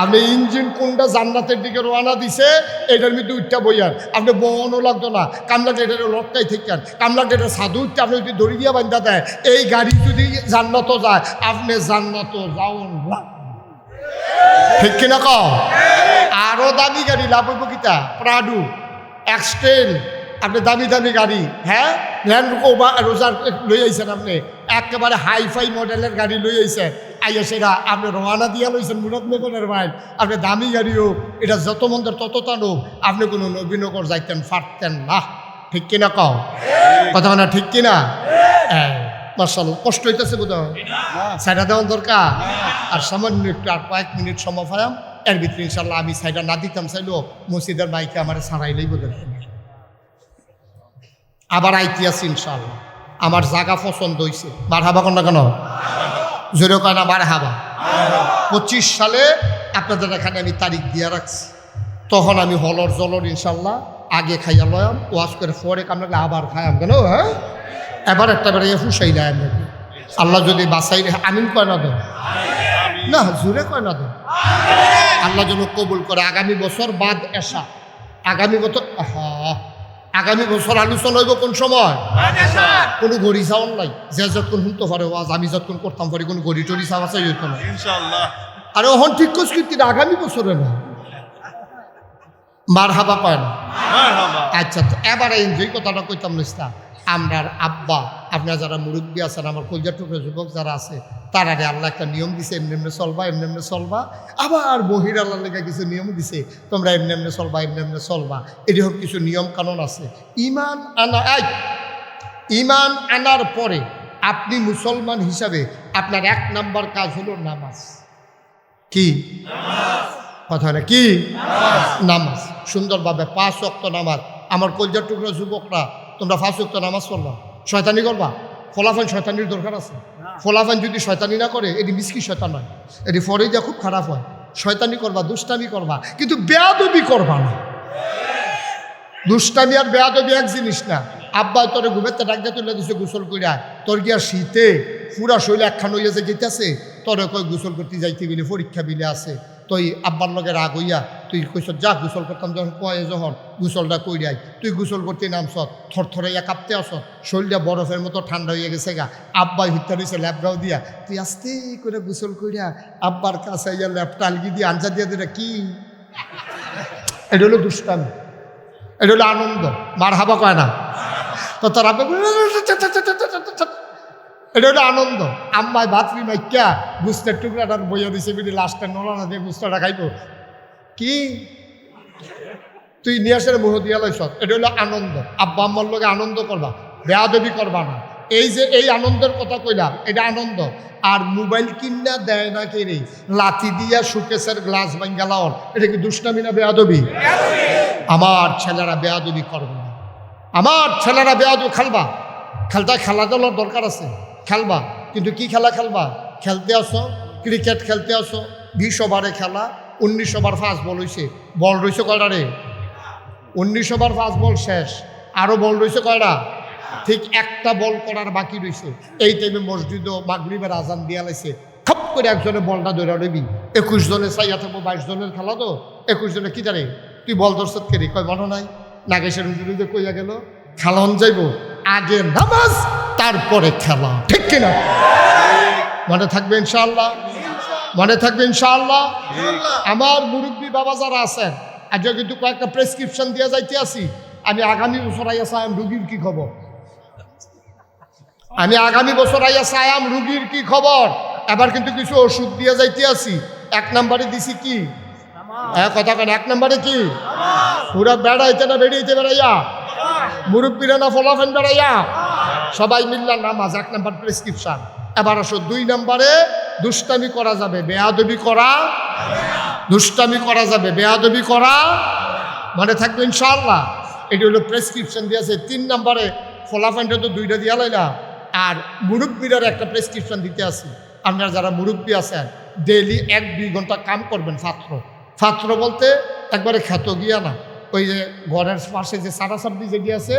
আপনি ইঞ্জিন কোনটা জান্নাতের দিকে রওনা দিছে এটার মধ্যে উঠটা বইয়ান, আপনি বহনও লাগতো না। কামলা ডেটারে লটকাই থাকেন, কামলা ডেটার সাধু উঠতে আপনি যদি দড়ি দিয়া বান্ধা দেয়, এই গাড়ি যদি জান্নাতও যায় আপনি জান্নাতও যাওন ঠিক কিনা কও? আরো দামি গাড়ি লাভ হইব কিতা? প্রাডু, এক্সটেল, আপনি দামি দামি গাড়ি, হ্যাঁ ল্যান্ড রোজার লই আইছেন, আপনি একেবারে হাইফাই মডেলের গাড়ি লই আইছেন, আইয়া সেটা আপনি রওনা দিয়া লইছেন মুরাদনগরের মাইল। আপনি দামি গাড়ি হোক, এটা যত মন্দের তত টানুক, আপনি কোনো নবীনগর যাইতেন পারতেন না ঠিক কিনা কও? কথা না ঠিক কিনা? মাশাআল্লাহ কষ্ট হইতেছে বোধ হয়, সাইডা দেওয়ার দরকার। আর সামান্য একটু আর কয়েক মিনিট সময় পাইলাম, এর ভিতরে ইনশাল্লাহ আমি সাইডা না দিতাম চাইলেও মসজিদের মাইকে আমার ছাড়াইলেই বোধ হয়। আবার আইতে আছি ইনশাল্লাহ, আমার জায়গা পছন্দ হয়েছে। মারহাবা কোন না কেন? জোরে কয় না মারহাবা। 25 সালে আপনাদের এখানে আমি তারিখ দিয়ে রাখছি, তখন আমি হলর জলর ইনশাল্লাহ আগে খাইয়া লয়াম, ওয়াশ করে পরে কামড়ালে আবার খাইয়াম কেন, হ্যাঁ এবার একটা বেড়ে ফুসাই দেয় নাকি আল্লাহ যদি বাসাই রে। আমিন কয় না দেন না, জোরে কয় না দেন। আল্লাহ যেন কবুল করে। আগামী বছর বাদ এসা, আগামী বছর আগামী বছর আলোচনা হইব কোন সময়? কোনো ঘড়ি সাউন্ড নাই, যে যতক্ষণ শুনতে পারে ওয়াজ আমি যতক্ষণ করতাম পারি, কোনো ঘড়ি টড়ি সাওয়া চাই হইতো না ইনশাআল্লাহ। আরে ওহন ঠিক করছি কিন্তু আগামী বছরে না। মারহাবা কয় না? আচ্ছা, তো এবারে যে কথাটা কইতাম নিস্তা, আমরার আব্বা আপনারা যারা মুরব্বী আছেন, আমার কলজার টুকরা যুবক যারা আছে, তারা আল্লাহ একটা নিয়ম দিছে, এমনি এমনি চলবা, এমনি এমনি চলবা। আবার বহির আল্লাহ লেগে কিছু নিয়ম দিছে, তোমরা এমনি এমনি চলবা, এমনি এমনি চলবা। এরকম কিছু নিয়ম কানুন আছে। ইমান আনার পরে আপনি মুসলমান হিসাবে আপনার 1 নাম্বার কাজ হলো নামাজ। কি কথা না? কি নামাজ? সুন্দরভাবে 5 ওয়াক্ত নামাজ। আমার কলজার টুকরা যুবকরা, তোমরা 5 ওয়াক্ত নামাজ পড়বা, শয়তানি করবা। ফলাফল শয়তানির দরকার আছে। ফলাফল যদি শয়তানি না করে, এটি মিসকি শয়তান নয়, এটি ফরে যা খুব খারাপ হয়। শয়তানি করবা, দুষ্টামি করবা, কিন্তু বেয়াদবি করবা না। দুষ্টামি আর বেয়াদবি এক জিনিস না। আব্বা তোরে ঘুমেতে ডাক দিয়ে তুলে দিছে গোসল কইরা, তোর গিয়া শীতে পুরা শৈলে একখান হইয়া যে যেতেছে, তোরে কই গোসল করতে যাইতে বিলে পরীক্ষা বিলে আছে, তুই আব্বার লগে রাগ হইয়া তুই কইস যা গোসল করতাম, যখন কয়ে যখন গোসলটা কইরাই তুই গোসল করতে নামছ, থরথরাইয়া কাঁপতে আস, শরীরটা বরফের মতো ঠান্ডা হইয়া গেছে গা। আব্বাই হত্যা রয়েছে ল্যাপটাও দিয়া, তুই আস্তে করে গোসল কইরা আব্বার কাছে ইয়া ল্যাপটা আলগি দিয়ে আনজা দিয়া দিলে কি? এটা হলো দুষ্টামি, এটা হলো আনন্দ। মারহাবা কয় না? তো তার আব্বা এটা হলো আনন্দ। আম্মায় ভাতরি মাইকা গুস্তের টুকরাটার বইয়া দিছে, বিড়ি লাস্টে নলানা দিয়ে গুস্তাটা খাইব কি? তুই নিয়ে আসার মুহ দিয়া লাইছ, এটা হলো আনন্দ। আব্বা আম্মার লগে আনন্দ করবা, বেয়াদবি করবা না। এই যে এই আনন্দের কথা কইলাম, এটা আনন্দ। আর মোবাইল কিনা দেয় না কে রে, লাথি দিয়া সুকেশের গ্লাস ভাঙ্গা লাওয়ার, এটা কি দুষ্টামি না বেয়াদবি? আমার ছেলেরা বেয়াদবি করবে না, আমার ছেলেরা বেয়াদবি খেলবা। খেলাধুলার দরকার আছে, খেলবা, কিন্তু কি খেলা খেলবা? খেলতে আসো, ক্রিকেট খেলতে আসো, 20 ওভারে খেলা, 19 ওভার 5 বল হয়েছে, বল রয়েছে কয়টা রে? 19 ওভার 5 বল শেষ, আরো বল রয়েছে কয়টা? ঠিক একটা বল করার বাকি রয়েছে, এই টাইমে মসজিদও মাগরিবের আজান দিয়া লাইছে, খপ করে একজনে বলটা ধরে রবি, 21 জনে চাইয়া থাকবো, 22 জনের খেলা তো, 21 জনে কি জানে তুই বল ধরছত কেরি, কয় মনে নাই নাগেশের হুজুরিতে কইয়া গেল খেলন যাইব, আগে নামাজ তারপরে খেলা, ঠিক কিনা? মনে থাকবে ইনশাআল্লাহ, মনে থাকবে ইনশাআল্লাহ। আমার মুরব্বী বাবা যারা আছেন, আজও কিন্তু কয়েকটা প্রেসক্রিপশন দিয়ে যাইতে আসি, আমি আগামী বছর আইয়া চাইম রুগীর কি খবর, আমি আগামী বছর আইয়া চাইম রুগীর কি খবর। এবার কিন্তু কিছু ওষুধ দিয়ে যাইতে আসি। 1 নম্বরে দিছি কি, কথা কেন, 1 নম্বরে কি, পুরা বেড়াইতে না বেরিয়েছে বেড়াইয়া, মুরব্বীরা না ফলাফেন বেড়াইয়া, সবাই মিল্লা নামাজ 1 নম্বর প্রেসক্রিপশন। এবার আসো 2 নম্বরে, দুষ্টামি করা যাবে, বেয়াদবি করা, দুষ্টামি করা যাবে, বেয়াদবি করা, মনে থাকবে ইনশাআল্লাহ। এটি হলো প্রেসক্রিপশন দিয়েছে। 3 নম্বরে ফলাফেনটা তো 2টা দিয়া লাইলা, আর মুরব্বীরার একটা প্রেসক্রিপশন দিতে আসি। আপনারা যারা মুরব্বী আছেন, ডেইলি 1-2 ঘন্টা কাম করবেন। ফাত্র বলতে একবারে খ্যাত গিয়া না, ওই যে ঘরের পাশে যে সারাসাবদি যেটি আছে,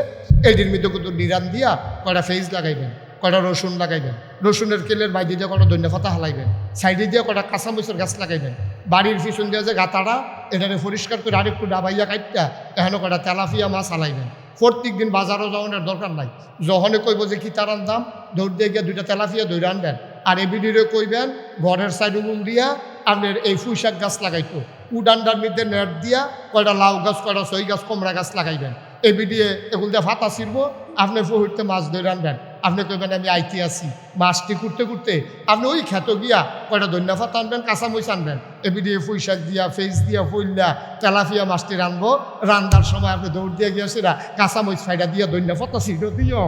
এইটির মধ্যে কিন্তু নিরান দিয়া কয়টা ফেজ লাগাইবেন, কয়টা রসুন লাগাইবেন, রসুনের কেলের বাইরে দিয়ে কয়টা ধনিয়া পাতা হালাইবেন, সাইডে দিয়ে কয়টা কাঁচামরিচের গাছ লাগাইবেন, বাড়ির পিছন দিয়ে যে গাতাটা এটাকে পরিষ্কার করে আরেকটু ডাবাইয়া কাটটা এখানে কয়টা তেলাপিয়া মাছ হালাইবেন। প্রত্যেক দিন বাজারও যাওয়ানোর দরকার নাই, যখনই কইব যে কি তার আনতাম, দৌড় দিয়ে গিয়ে 2টা তেলাপিয়া ধরে আনবেন। আর এবিডিরে কইবেন ঘরের সাইড উগুল দিয়া আপনার এই পুঁইশাক গাছ লাগাইতো, উডান্ডার মধ্যে নেট দিয়া কয়টা লাউ গাছ, কয়টা সই গাছ, কুমড়া গাছ লাগাইবেন। এবিডিয়ে এগুলো দিয়ে ফাতা ছিড়ব, আপনি ফুটতে মাছ ধরে আনবেন। আপনি কইবেন আমি আইতে আসি, মাছটি করতে করতে আপনি ওই খ্যাত গিয়া কয়টা ধনিয়া পাতা আনবেন, কাঁচামরিচ আনবেন, এবিডিয়ে পুঁইশাক দিয়া ফেস দিয়া ফুললা তেলাপিয়া মাছটি রানবো। রান্নার সময় আপনি দৌড় দিয়ে গিয়ে সেরা কাঁচামরিচ ফাইডা দিয়া ধনিয়া পাতা ছিড়ো দিও,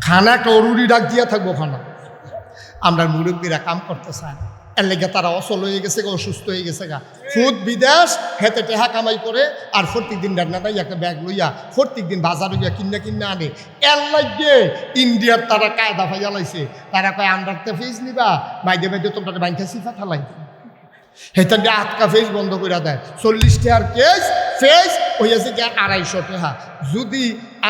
খানা একটা অরুরি ডাক দিয়া থাকবো খানা। আমরা মুরব্বীরা কাম করতে চাই, এর লেগে তারা অচল হয়ে গেছে গা, অসুস্থ হয়ে গেছে গা, ফুট বিদেশ হেতে টেহা কামাই করে, আর প্রত্যেক দিন রান্নাটাই একটা ব্যাগ লইয়া প্রত্যেক দিন বাজারে গিয়া কিনা আনে। এর লাগে ইন্ডিয়ার তারা কায়দা ফাইয়া লাইছে, তারা কয় আন্ডারতে ফেজ নিবা, মাইদে মাইদে তোমরা ব্যাংকে সিফা ঠালাই, হেতার দিয়ে আটকা ফেজ বন্ধ করে দেয়। 40 টাকার কেস ফেজ হইয়াছে কি 250 টাকা। যদি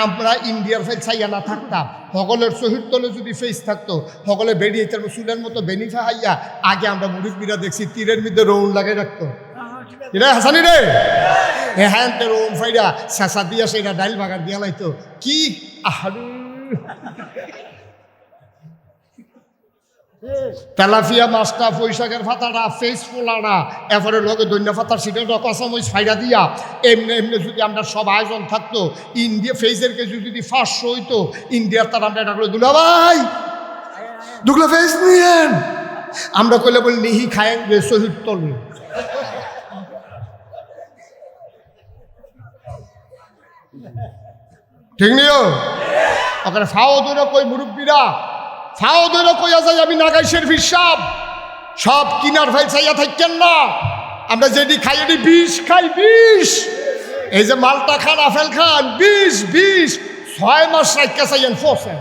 আমরা ইন্ডিয়ার ফেজ চাইয়া না থাকতাম, সকলের শহীদ তলে যদি ফেজ থাকতো, সকলে বেরিয়ে তার চুলের মতো বেনিফা হাইয়া, আগে আমরা মুরব্বীরা দেখছি তীরের মধ্যে রৌন লাগাই রাখতো, এটা হাসানি রে, হ্যাঁ রৌন ফাইরা শেষা দিয়া সেটা ডাইল বাগার দিয়া লাইতো কি আহারু, তেলাপিয়া মাছটা, পুঁইশাকের ফাতাটা, ফেস ফোলাটা, এরপরে লগে ধনিয়া পাতার সিটেটা কাঁচামরিচ ফাইডা দিয়া এমনি এমনি যদি আমরা সব আয়োজন থাকতো, ইন্ডিয়া ফেজের কেজি যদি 500 হইতো, ইন্ডিয়ার তার আমরা এটা করে দুলা ভাই দুগলা ফেজ নিয়েন, আমরা কইলে বলি নিহি খায়েন রে শহীদ তলে। ঠিক নিও ওখানে ফাও দূরে কই মুরব্বীরা, ফাও দূরে কইয়া যাই আমি নাগাইশের হিসাব সব কিনার ভাই চাইয়া থাকেন না, আমরা যেটি খাই এটি 20 খাই 20, এই যে মালটা খান আপেল খান 20 6 মাস রাইকা চাইয়েন ফসেন।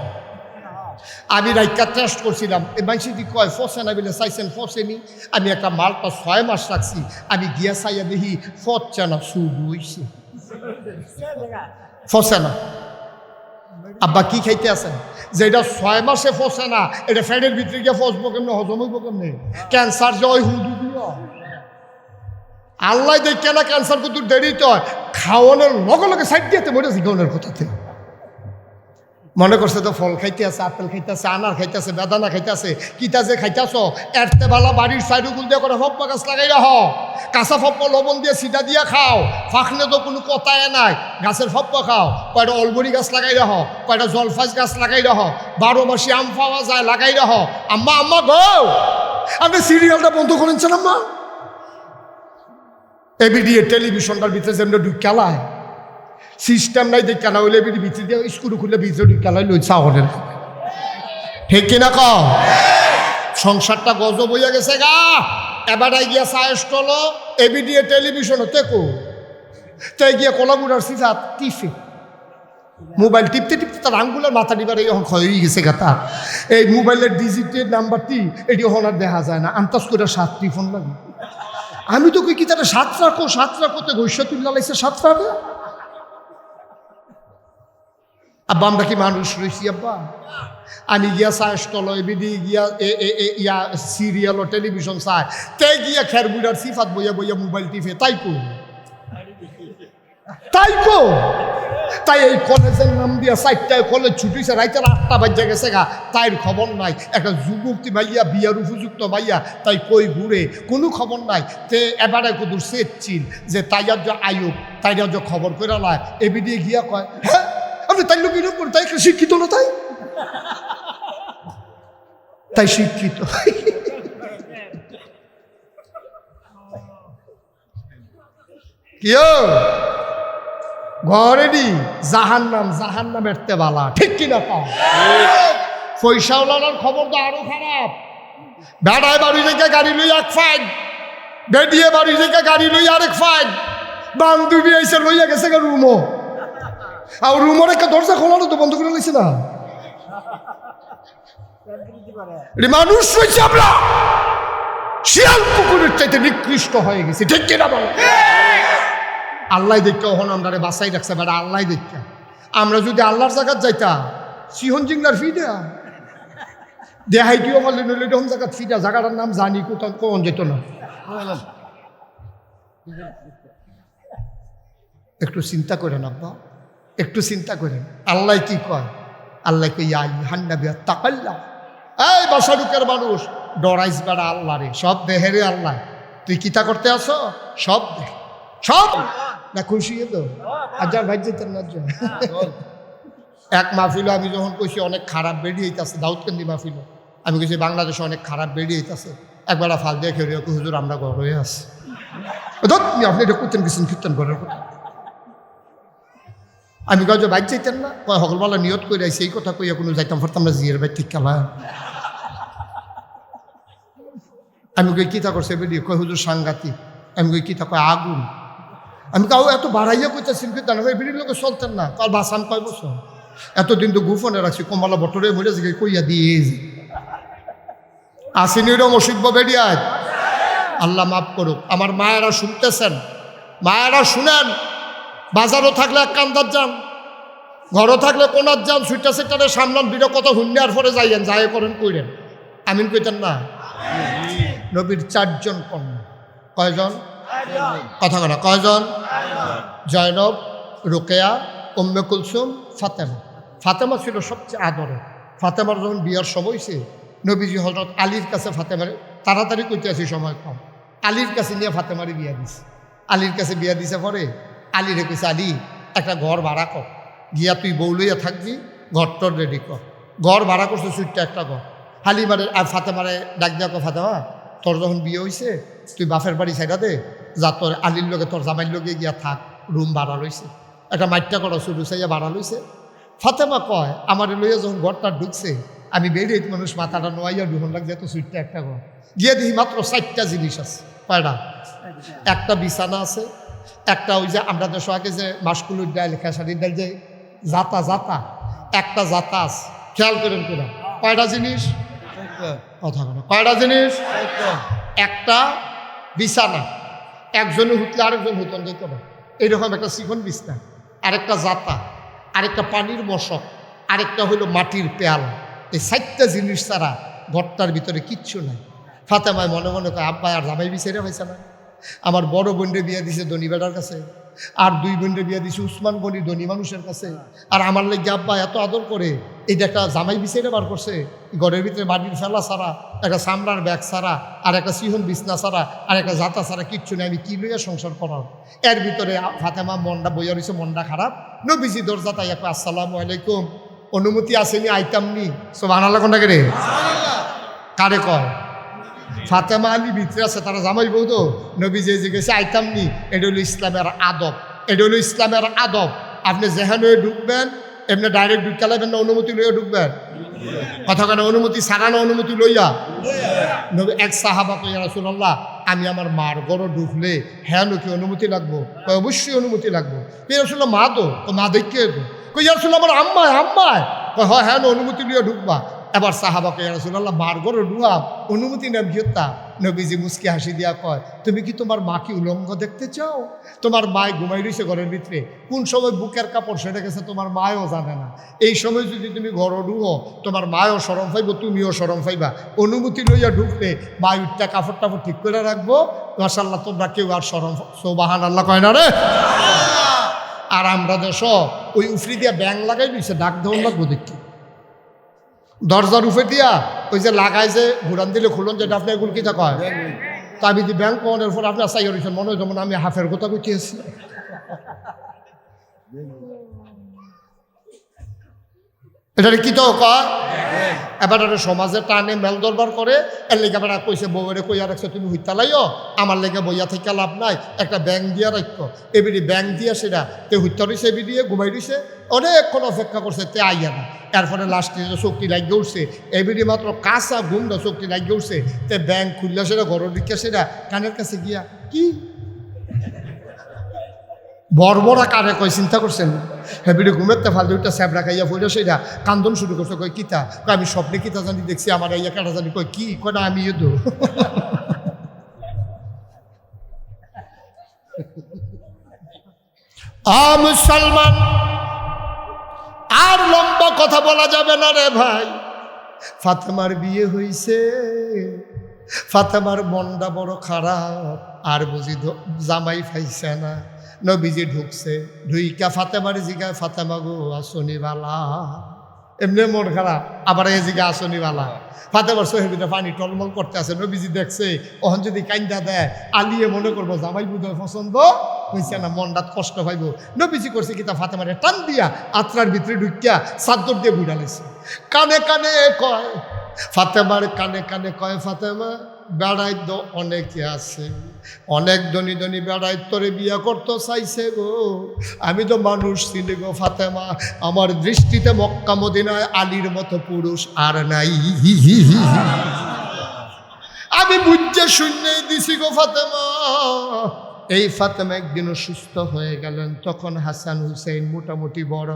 আমি রাইকা টেস্ট করছিলাম, এই মানুষ কি কয় ফসে না বলে চাইছেন ফসেনি, আমি একটা মালটা 6 মাস রাখছি, আমি গিয়া চাইয়া দেখি ফসছে না, শুরু হইছে ফসে না। আব্বা কি খাইতে আছেন যেটা 6 মাসে ফসে না, এটা ফ্যাটের ভিতরে গিয়ে ফসবো কেমনে, হজম হইব কেমনে, ক্যান্সার যে ওই হুদু দিও আল্লাহ দেখে না, ক্যান্সার কিন্তু দেরিতে হয়, খাওয়ানোর লগে লগে সাইড দিতে মরে জীবনের কথাতে মনে করছে তো ফল খাইতে আছে, আপেল খাইতে আছে, আনার খাইতে আছে, বেদানা খাইতে আছে, কিতা যে খাইতেছ এরতে ভালো বাড়ির সাইডুগুল দিয়ে করে ফপ্পা গাছ লাগাই রাখ, কাঁচা ফপ্পা লবণ দিয়ে সিটা দিয়ে খাও, ফাঁকনে তো কোনো কথাই নাই, গাছের ফপ্পা খাও, কয়টা অলবরি গাছ লাগাই রাখ, কয়টা জলফাইজ গাছ লাগাই রাখ, 12 মাসে আম পাওয়া যায় লাগাই রাখ। আম্মা আম্মা গো, আপনি সিরিয়ালটা বন্ধ করেছেন আম্মা, এবিডি টেলিভিশনটার ভিতরে যেমন ঢুকালায় সিস্টেম নাই, দেখ কেনা হইলে এবিডি ভিতরে দিয়ে স্কুল খুলে ভিতরে ঢুকালাই লই চাওয়ারের, ঠিক কিনা ক সংসারটা গজব হইয়া গেছে গা। এবারে গিয়া চায়ের স্টল এবিডি টেলিভিশন হতে কো তাই গিয়া কলামুড়ার সিজা টিফে মোবাইল টিপতে টিপতে তার আঙ্গুলের মাথা দিবার এখন ক্ষয় হয়ে গেছে গা তার, এই মোবাইলের ডিজিটের নাম্বারটি এটি এখন আর দেখা যায় না, আন্তাজ করে 7টি ফোন লাগে। আমি তো কই কি তারা 7 রাখো 7 রাখোতে গৈস্য তুল্লা লাইছে 7 রাখো, আব্বা আমরা কি মানুষ রয়েছি আব্বা? আমি গিয়া চায় স্টল এবিডি গিয়া ইয়া সিরিয়াল ও টেলিভিশন চায়, তাই গিয়া খের বুড়ার সিফাত বইয়া বইয়া মোবাইল টিপে তাই কো তাই এই কলেজের নাম দিয়া 4টায় কলেজ ছুটিছে, রাইতের 8টা বাজে গেছে গা, তাইর খবর নাই। একটা যুবতী মাইয়া বিয়ার উপযুক্ত মাইয়া তাই কই ঘুরে, কোনো খবর নাই। তে এবারে কুদুর সেচ্ছিল যে তাইয়ার যে আয়ুব তাইয়ার যে খবর করে লায় এবিডি গিয়া কয়, হ্যাঁ আপনি তাই লোক এরকম তাই শিক্ষিত না, তাই শিক্ষিত। কিও ঘরেরই জাহান্নাম এরতে বালা, ঠিক কিনা পাও? পয়সাওয়ালার খবর তো আরো খারাপ। বেড়ায় বাড়ি থেকে গাড়ি লই এক ফাইন, বেডিয়ে বাড়ি থেকে গাড়ি লই আরেক ফাইন, বান্ধবী এসে লইয়া গেছে রুমও, আর রুমের একটা দরজা খোলানো তো বন্ধ করে লইছে না। মানুষ হয়েছে আমরা শিয়াল কুকুরের চাইতে নিকৃষ্ট হয়ে গেছি, ঠিক কিনা বলো? আল্লাহ দেখতে ওখানে আমরা বাসাই রাখছে বেড়া, আল্লাহ দেখতে। আমরা যদি আল্লাহর জায়গাত যাইতাম সিহন জিংলার ফিডা দেহাইটিও বললে নইলে এরকম জায়গাত ফিডা, জায়গাটার নাম জানি কোথাও কোন যেত না। একটু চিন্তা করেন আব্বা, একটু চিন্তা করেন। আল্লাহ কি কয়? আল্লাহ কে হান্না বিয়া তাকাল্লা, এই বাসাডুকের মানুষ ডরাইস বেড়া আল্লাহ রে, সব দেহেরে আল্লাহ, তুই কিতা করতে আসো সব দেখ, সব না খুশি তো। আর যার ভাই যেতেন না এক মাহফিল আমি যখন কইছি অনেক খারাপ বেরিয়েছে দাউদকান্দি মাহফিল, আমি কইছি বাংলাদেশে অনেক খারাপ বেরিয়েছে, একবার ফাল দিয়ে খেয়ে হুজুর আমরা ঘর হয়ে আসি, আপনি এটা করতেন গেছেন কীর্তন করার কথা। আমি কাজ বাইক যাইতেন না, কয় সকলবেলা নিয়ত করে আইসি, এই কথা কইয়া কোনো যাইতাম পারতাম না, জিয়ের বাইক ঠিক খেলা। আমি কই কিতা করছে বেরিয়ে, কয় হুজুর সাংঘাতিক। আমি কই কিতা, কয় আগুন। আমি কাউ এত বাড়াইয়া কইতেছি কীর্তন, বেরিয়ে লোকে চলতেন না, কাল বাসান কয় বছর, এতদিন তো গুফনে রাখছি, কমলা বটরে মরে যে কইয়া দিয়ে আসিনি মসিব্য বেরিয়ায়। আল্লাহ মাফ করুক। আমার মায়েরা শুনতেছেন, মায়েরা শুনেন, বাজারও থাকলে এক কান্দার যান, ঘরও থাকলে কোনার যান, সুইটা সেটারে সামলান, দুটো কত হুন্যার পরে যাইয়েন, যাই করেন কইরেন, আমিন কইতেন না। নবীর 4 জন কন্যা, কয়জন? কথা কথা কয়জন? জয়নব, রোকেয়া, উম্মে কুলসুম, ফাতেমা। ফাতেমা ছিল সবচেয়ে আদরে। ফাতেমার যখন বিয়ার সময় হয়েছে, নবীজি হযরত আলীর কাছে ফাতেমার, তাড়াতাড়ি কইতে আসি সময় কম, আলীর কাছে নিয়ে ফাতেমারে বিয়া দিছে। আলীর কাছে বিয়া দিছে পরে আলীরে কইছে, আলী একটা ঘর ভাড়া কর, গিয়া তুই বউ লইয়া থাকবি, ঘরটর রেডি কর। ঘর ভাড়া করছে সুইটটা একটা ঘর। হালিমারে আর ফাতেমারে ডাক দেওয়া, ফাতেমা তোর যখন বিয়ে হয়েছে তুই বাপের বাড়ি ছাইড়া দে, যা তোর আলীর লগে তোর জামাইর লগে গিয়া থাক, রুম ভাড়া লইছে, একটা মাইটটা করো শুরু চাইয়া ভাড়া লইছে। ফাতেমা কয়, আমার লইয়া যখন ঘরটা ঢুকছে আমি বেরিয়ে মানুষ মাথাটা নোয়াইয়া ঢুকন লাগছে, এত সুইটটা একটা ঘর। গিয়ে দেখি মাত্র 4টা জিনিস আছে। কয়টা? একটা বিছানা আছে, একটা ওই যে আমরা দেশ আগে যে মাসকুলুর ডাল, খেসারির ডাল যে জাতা জাতা, একটা জাতা আছে। খেয়াল করেন কিনা? কয়টা জিনিস? কথা বলো, কয়টা জিনিস? একটা বিছানা, একজনে হুতলে আরেকজন হুতন যেত না, এইরকম একটা শিখন বিছনা, আরেকটা জাতা, আরেকটা পানির মশক, আরেকটা হইলো মাটির পেয়ালা। এই 4টা জিনিস ছাড়া ঘরটার ভিতরে কিচ্ছু নাই। ফাতেমায় মনে মনে কয়, আব্বা আর জামাই বিচারে হয়েছে না, আমার বড় বোনরে বিয়ে দিছে ধনী বেটার কাছে, আর 2 বোনরে বিয়ে দিছে উসমান গনি ধনী মানুষের কাছে, আর আমার লেগে আব্বা এত আদর করে, এইটা একটা জামাই বিচারে বার করছে, ঘরের ভিতরে মাটির ফেলা ছাড়া, একটা চামড়ার ব্যাগ ছাড়া, আর একটা সিহন বিছনা ছাড়া, আর একটা জাতা ছাড়া কিচ্ছু নেই, আমি কি লইয়া সংসার করার। এর ভিতরে ফাতেমা মনটা বইয়া রয়েছে, মনটা খারাপ। নবীজি দরজা তাই একটা, আসসালামু আলাইকুম, অনুমতি আসেনি আইতাম নি। সুবহানাল্লাহ কোনটাকে রে? কারে কয়? ফাতেমা আলী ভিতরে আছে, তারা জামাই বউ তো। নবী যে জিজ্ঞেসে আইতাম নি, এটা হলো ইসলামের আদব, এটা হলো ইসলামের আদব। আপনি যেখানে হয়ে ঢুকবেন এমনি ডাইরেক্ট ঢুকতে লাগবেন না, অনুমতি লইয়া ঢুকবেন। কথা কেন? অনুমতি ছাড়া না, অনুমতি লইয়া। নবী এক সাহাবা কইয়া, রাসূলুল্লাহ আমি আমার মার ঘরে ঢুকলে হ্যাঁ নাকি অনুমতি লাগবো? কয় অবশ্যই অনুমতি লাগবো। কই রাসূলুল্লাহ মা তো? মা দেখে কই রাসূলুল্লাহ আমার আম্মায়, আম্মায়। কয় হ্যাঁ, অনুমতি লইয়া ঢুকবা। এবার সাহাবাকে ইয়া রাসূলুল্লাহ বার করে ডুয়াব অনুমতি নেব গিয়তা নবীজি মুস্কি হাসি দিয়া কয় তুমি কি তোমার মাকে উলঙ্গ দেখতে চাও? তোমার মায় ঘুমাই রয়েছে ঘরের ভিতরে, কোন সময় বুকের কাপড় সেরে গেছে তোমার মায়ও জানে না। এই সময় যদি তুমি ঘর ঢুকো তোমার মায়ও শরম পাইব, তুমিও শরম পাইবা। অনুমতি লইয়া ঢুকলে মায় উঠটা কাপড় টাপড় ঠিক করে রাখবো, মাশাআল্লাহ তোমরা কেউ আর শরম সুবহানাল্লাহ কয় না রে। আর আমরা দেশ ওই উফরি দিয়া ব্যাং লাগাই দিয়েছে, ডাক দেওয়ার লাগবো দেখি দরজার উফে দিয়া ওই যে লাগাই যে ঘুরান দিলে খুলন যে আপনার এগুলো কিতা কয় তাবি দি ব্যাংক পাওয়ানোর পর আপনার চাই রয়েছেন মনে হয় যেমন আমি হাফের কথা কইতেছি। এটা কি তো কয় এবার সমাজে টানে মেল দরবার করে, এর লেগে বেড়া কইছে বউরে কইয়া রাখছে তুমি হইতা লাইও আমার লেগে বইয়া থেকে লাভ নাই, একটা ব্যাংক দিয়া রাখো। এবিডি ব্যাংক দিয়া সেটা তে হইতা রয়েছে, এবিডি ঘুমাই রয়েছে, অনেকক্ষণ অপেক্ষা করছে তে আইয়া না। এরপরে লাস্টে শক্তি লাগিয়ে উঠছে, এবিডি মাত্র কাঁচা গুন্ডা শক্তি লাগিয়ে উঠছে, তে ব্যাংক খুললে সেটা ঘরের দিকে সেটা কানের কাছে গিয়া কি বড় কারে কয় চিন্তা করছেন। হেবিডি ঘুমেতে ফাল দুইটা স্যাবরা খাইয়া পড়ে সেটা কান্দন শুরু করছে, কয় কিতা, কয় আমি স্বপ্নে কিতা জানি দেখছি আমার ইয়া কাটা জানি, কয় কি, কয় না আমি ইয়ে মুসলমান। আর লম্বা কথা বলা যাবে না রে ভাই। ফাতেমার বিয়ে হইছে, ফাতেমার মনটা বড় খারাপ, আর বুঝি জামাই পাইছে না। নবীজি ঢুকছে, ঢুইকা ফাতেমার জিগায় ফাতেমা গো আসনি বালা, এমনি মন খারাপ, আবার এই জিগা আসনি বালা। ফাতেমার সোহেবিটা পানি টলমল করতে আছে, নবীজি দেখছে ওহন যদি কাইন্দা দেয় আলিয়ে মনে করবো জামাই বুধয় পছন্দ হয়েছে না, মনটাত কষ্ট পাইব। নবীজি করছে কি তা ফাতেমারে টান দিয়া আত্রার ভিতরে ঢুকিয়া চাদর দিয়ে বুড়ালেছে। কানে কানে কয় ফাতেমার, কানে কানে কয় ফাতেমা বেড়াই তো অনেকে আছে, অনেক ধনী ধনী বেড়াই তোরে বিয়া করতে চাইছে গো, আমি তো মানুষ ছিলি গো ফাতেমা, আমার দৃষ্টিতে মক্কা মদিনায় আলীর মতো পুরুষ আর নাই, আমি বুঝে শূন্যই দিছি গো ফাতেমা। এই ফাতেমা একদিনও সুস্থ হয়ে গেলেন, তখন হাসান হুসেন মোটামুটি বড়।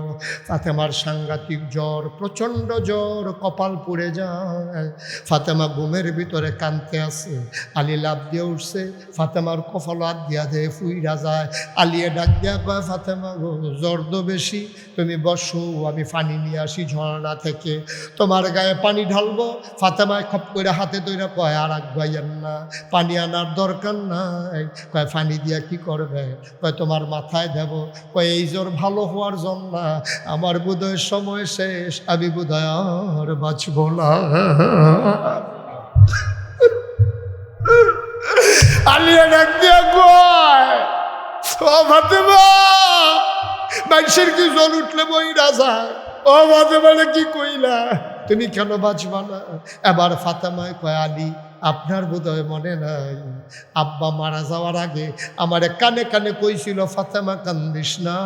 ফাতেমার সাংঘাতিক জ্বর, প্রচণ্ড জ্বর, কপাল পুড়ে যায়। ফাতেমা ঘুমের ভিতরে কাঁদতে আসে, আলী লাভ দিয়ে উঠছে, ফাতেমার কপাল হাত দিয়া দেয় ফুইরা যায়। আলিয়ে ডাক দিয়া কয় ফাতেমা গো জ্বর তো বেশি, তুমি বসো আমি পানি নিয়ে আসি ঝর্ণা থেকে, তোমার গায়ে পানি ঢালবো। ফাতেমায় খপ করে হাতে তৈরা কয় আর আগাইয়েন না, পানি আনার দরকার নাই। কয় পানি দিয়া কি করবে? কয় তোমার মাথায় দেব। কয় এই জ্বর ভালো হওয়ার জন্য, আমার বোধহয় সময় শেষ, আমি বোধহয় আর বাঁচব না। আলিয়া ডাক দিয়া কয় ও ফাতেমা, মানুষের কি জ্বর উঠলে বইরা যায়, ও ফাতেমা কি কইলা, তুমি কেন বাঁচবা না? এবার ফাতেমায় কয় আলী আপনার বোধহয় মনে নাই, আব্বা মারা যাওয়ার আগে আমার কানে কানে কইছিল ফাতেমা কান্দিস না,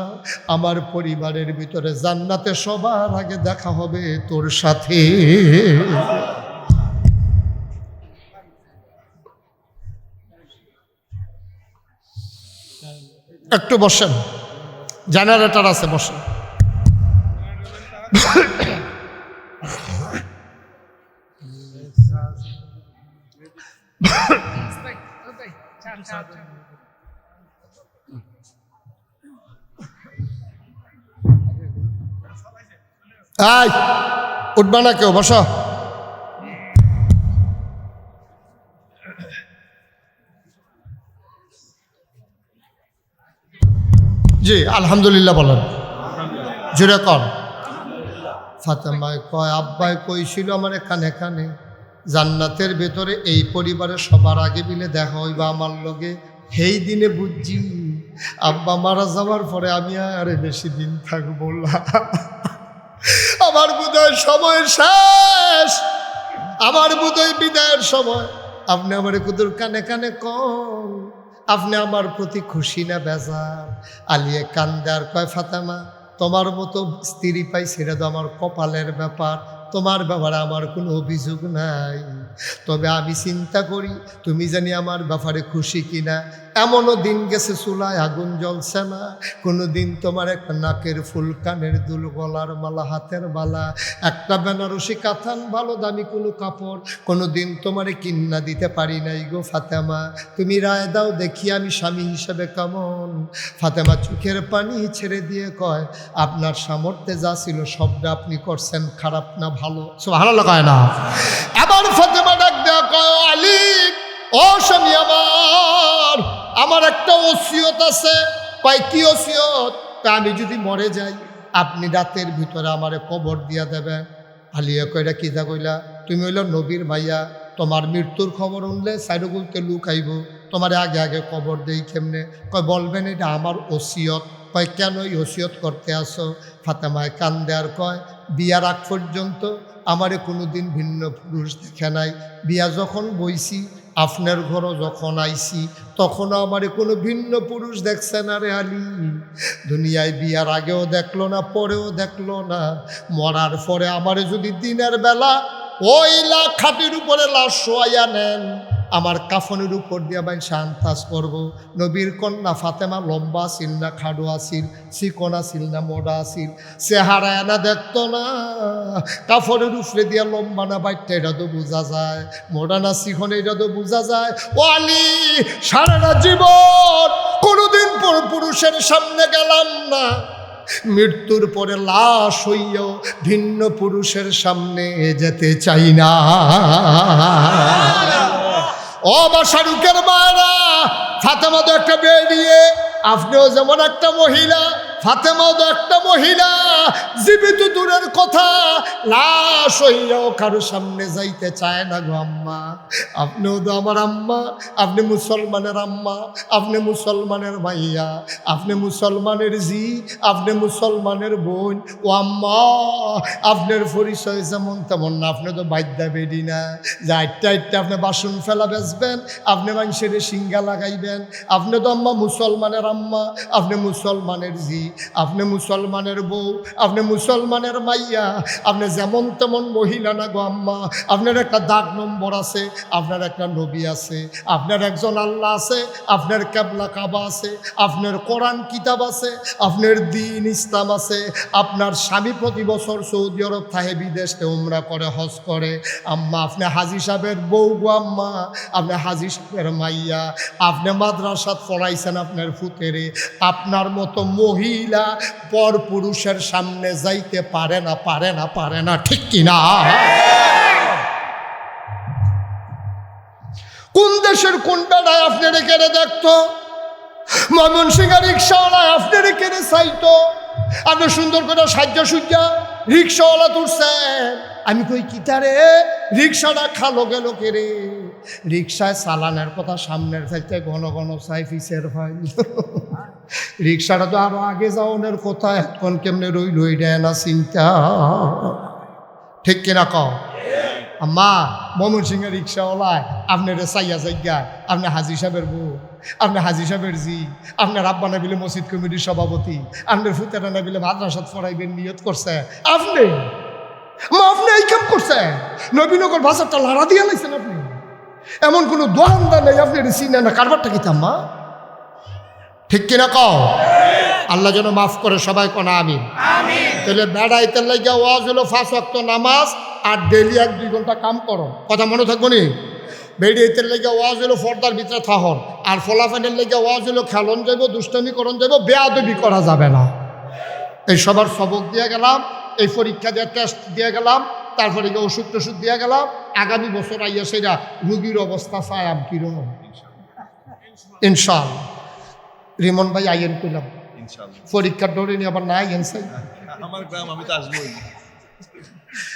আমার পরিবারের ভিতরে জান্নাতে সবার আগে দেখা হবে তোর সাথে। একটু বসেন, জেনারেটর আছে, বসেন। উঠবা না কেউ, বসো। জি আলহামদুলিল্লাহ বলেন, জোরে কর। ফাতেমায় কয় আব্বাই কইছিল আমার কানে কানে জান্নাতের ভেতরে এই পরিবারের সবার আগে মিলে দেখা হইবা আমার লগে, সেই দিনে বুঝছি আব্বা মারা যাওয়ার পরে আমি আর বেশি দিন থাকবো না, আমার বোধহয় সময় শেষ, আমার বোধহয় বিদায়ের সময়। আপনি আমার কুদুর কানে কানে কন, আপনি আমার প্রতি খুশি না বেজার? আলিয়ে কান্দে আর কয় ফাতেমা তোমার মতো স্ত্রী পাই সেটা তো আমার কপালের ব্যাপার, তোমার ব্যাপারে আমার কোনো অভিযোগ নাই, তবে আমি চিন্তা করি তুমি জানি আমার ব্যাপারে খুশি কিনা। এমনও দিন গেছে চুলায় আগুন জ্বলছে না, কোনো দিন তোমার একটা নাকের ফুল, কানের দুল, গলার মালা, হাতের বালা, একটা বেনারসি কাতান, ভালো দামি কোনো কাপড় কোনো দিন তোমারে কিন্না দিতে পারি নাই গো ফাতেমা। তুমি রায় দাও দেখি আমি স্বামী হিসেবে কেমন। ফাতেমা চোখের পানি ছেড়ে দিয়ে কয়, আপনার সামর্থ্যে যা ছিল সবটা আপনি করছেন, খারাপ না ভালো? সুবহানাল্লাহ কয় না? আবার ফাতেমা ডাক দেয়া কয়, আলী ও স্বামী আমার একটা ওসিয়ত আছে। কয় কি ওসিয়ত? আমি যদি মরে যাই আপনি রাতের ভিতরে আমারে কবর দিয়া দেবেন। আলিয়া কয়টা কি দা কইলা? তুমি হইল নবীর ভাইয়া, তোমার মৃত্যুর খবর উনলে সাইডগুলতে লুক আইব, তোমার আগে আগে কবর দেই কেমনে? কয় বলবেন এটা আমার ওসিয়ত। কয় কেন এই ওসিয়ত করতে আসো? ফাতেমায় কান্দে আর কয়, বিয়ার আগ পর্যন্ত আমারে কোনো দিন ভিন্ন পুরুষ দেখে নাই, বিয়া যখন বইছি আপনার ঘরও যখন আইছি তখনও আমারে কোনো ভিন্ন পুরুষ দেখছে না রে আলী। দুনিয়ায় বিয়ার আগেও দেখলো না, পরেও দেখলো না, মরার পরে আমারে যদি দিনের বেলা ওই খাটির উপরে লাশ শোয়াইয়া নেন, আমার কাফনের উপর দিয়া বাইন শান্তাস করব। নবীর কন্যা ফাতেমা লম্বা আসিল না খাডো আসিল, চিকন আসিল না মোডা আসিল, চেহারা এনা দেখতো না, কাফনের উপরে দিয়া লম্বা না বাইটটা এটা তো বোঝা যায়, মোডা না চিকন এটা তো বোঝা যায়। ও আলী, সারাটা জীবন কোনোদিন পুরুষের সামনে গেলাম না, মৃত্যুর পরে লাশ হইয়াও ভিন্ন পুরুষের সামনে যেতে চাই না। ও বা শাহরুখের মায়েরা, ফাতেমা তো একটা বেরিয়ে, আপনিও যেমন একটা মহিলা, ফাতেমাও তো একটা মহিলা, জীবিত দূরের কথা লাশ হইয়াও কারো সামনে যাইতে চায় না গো আম্মা। আপনিও তো আমার আম্মা, আপনি মুসলমানের আম্মা, আপনি মুসলমানের ভাইয়া, আপনি মুসলমানের জি, আপনি মুসলমানের বোন। ও আম্মা, আপনার পরিচয় যেমন তেমন না, আপনি তো বাদ্যা বেডি না যে আটটা আপনি বাসন ফেলা বেচবেন, আপনি মানুষের সিঙ্গা লাগাইবেন। আপনি তো আম্মা মুসলমানের আম্মা, আপনি মুসলমানের জি, আপনি মুসলমানের বউ, আপনি মুসলমানের মাইয়া, আপনি যেমন তেমন মহিলা না গো আম্মা। আপনার একটা দাগ নম্বর আছে, আপনার একটা নবী আছে, আপনার একজন আল্লাহ আছে, আপনার কেবলা কাবা আছে, আপনার কোরআন কিতাব আছে, আপনার দ্বীন ইসলাম আছে। আপনার স্বামী প্রতি বছর সৌদি আরব থাকে, বিদেশে উমরা করে, হজ করে। আম্মা আপনি হাজী সাহেবের বউ গো আম্মা, আপনি হাজী সাহেবের মাইয়া, আপনি মাদ্রাসাত পড়াইছেন আপনার ফুতেরে। আপনার মতো মহিলা পর পুরুষের সামনে যাইতে পারে না, পারে না, পারে না, ঠিক কিনা? কোন দেশের কোন বেড়ায় আপনার কেড়ে দেখতো? ময়মনসিংহ রিক্সাওয়ালায় আপনার কেড়ে চাইতো। আপনি সুন্দর করে সাজ্জা সুজ্জা রিক্সাওয়ালা তুলছেন, আমি কই কিতারে রিক্সাটা খালো গেল কেড়ে? রিক্সায় চালানের কথা সামনের চাইতে ঘন ঘন চাই পিছের ভাই। রিক্সাটা তো আরো আগে যাওয়ার কথা, এখন কেমনে রইল এটা না চিন্তা, ঠিক কিনা কও? আম্মা ময়মনসিংহ রিক্সাওয়ালায় আপনার চাইয়া জায়গা, আপনি হাজী সাহেবের বউ, আপনি হাজী সাহেবের জি, আপনার আব্বা নাবিলে মসজিদ কমিটির সভাপতি, আপনার ফুতেরা নাবিলে মাদ্রাসাত পড়াইবেন নিয়ত করছে, আপনি আপনি এই কাম করছেন, নবীনগর ভাষাটা লাড়া দিয়ে লাইছেন আপনি। এমন কোনো দোকানদার নেই আপনি চিনে না, কারবারটা কি আম্মা, ঠিক কিনা কও? আল্লাহ যেন মাফ করে সবাই কোনা আমিন। তাহলে বেড়াইতে লাগিয়া ওয়াজ হলো 5 ওয়াক্ত নামাজ আর ডেলি 1-2 ঘন্টা কাম করো, কথা মনে থাকবো নি? বেড়াইতে লেগে ওয়াজ হলো পর্দার ভিতরে থাহন, আর ফলাফানের লেগে ওয়াজ হলো খেলন যাইব, দুষ্টামি করন যাইব, বেয়াদবি করা যাবে না। এই সবার সবক দিয়ে গেলাম, এই পরীক্ষা দিয়ে টেস্ট দিয়ে গেলাম, তারপরে ওষুধ টষুধ দিয়ে গেলাম। আগামী বছর আইয়া সেটা রুগীর অবস্থা চাই আম কিরকম ইনশাআল্লাহ। রিমন ভাই আইয়েন কইলাম পরীক্ষার ডরে নিয়ে আবার না আইয়েন চাই আমার গ্রাম, আমি তো আসবোই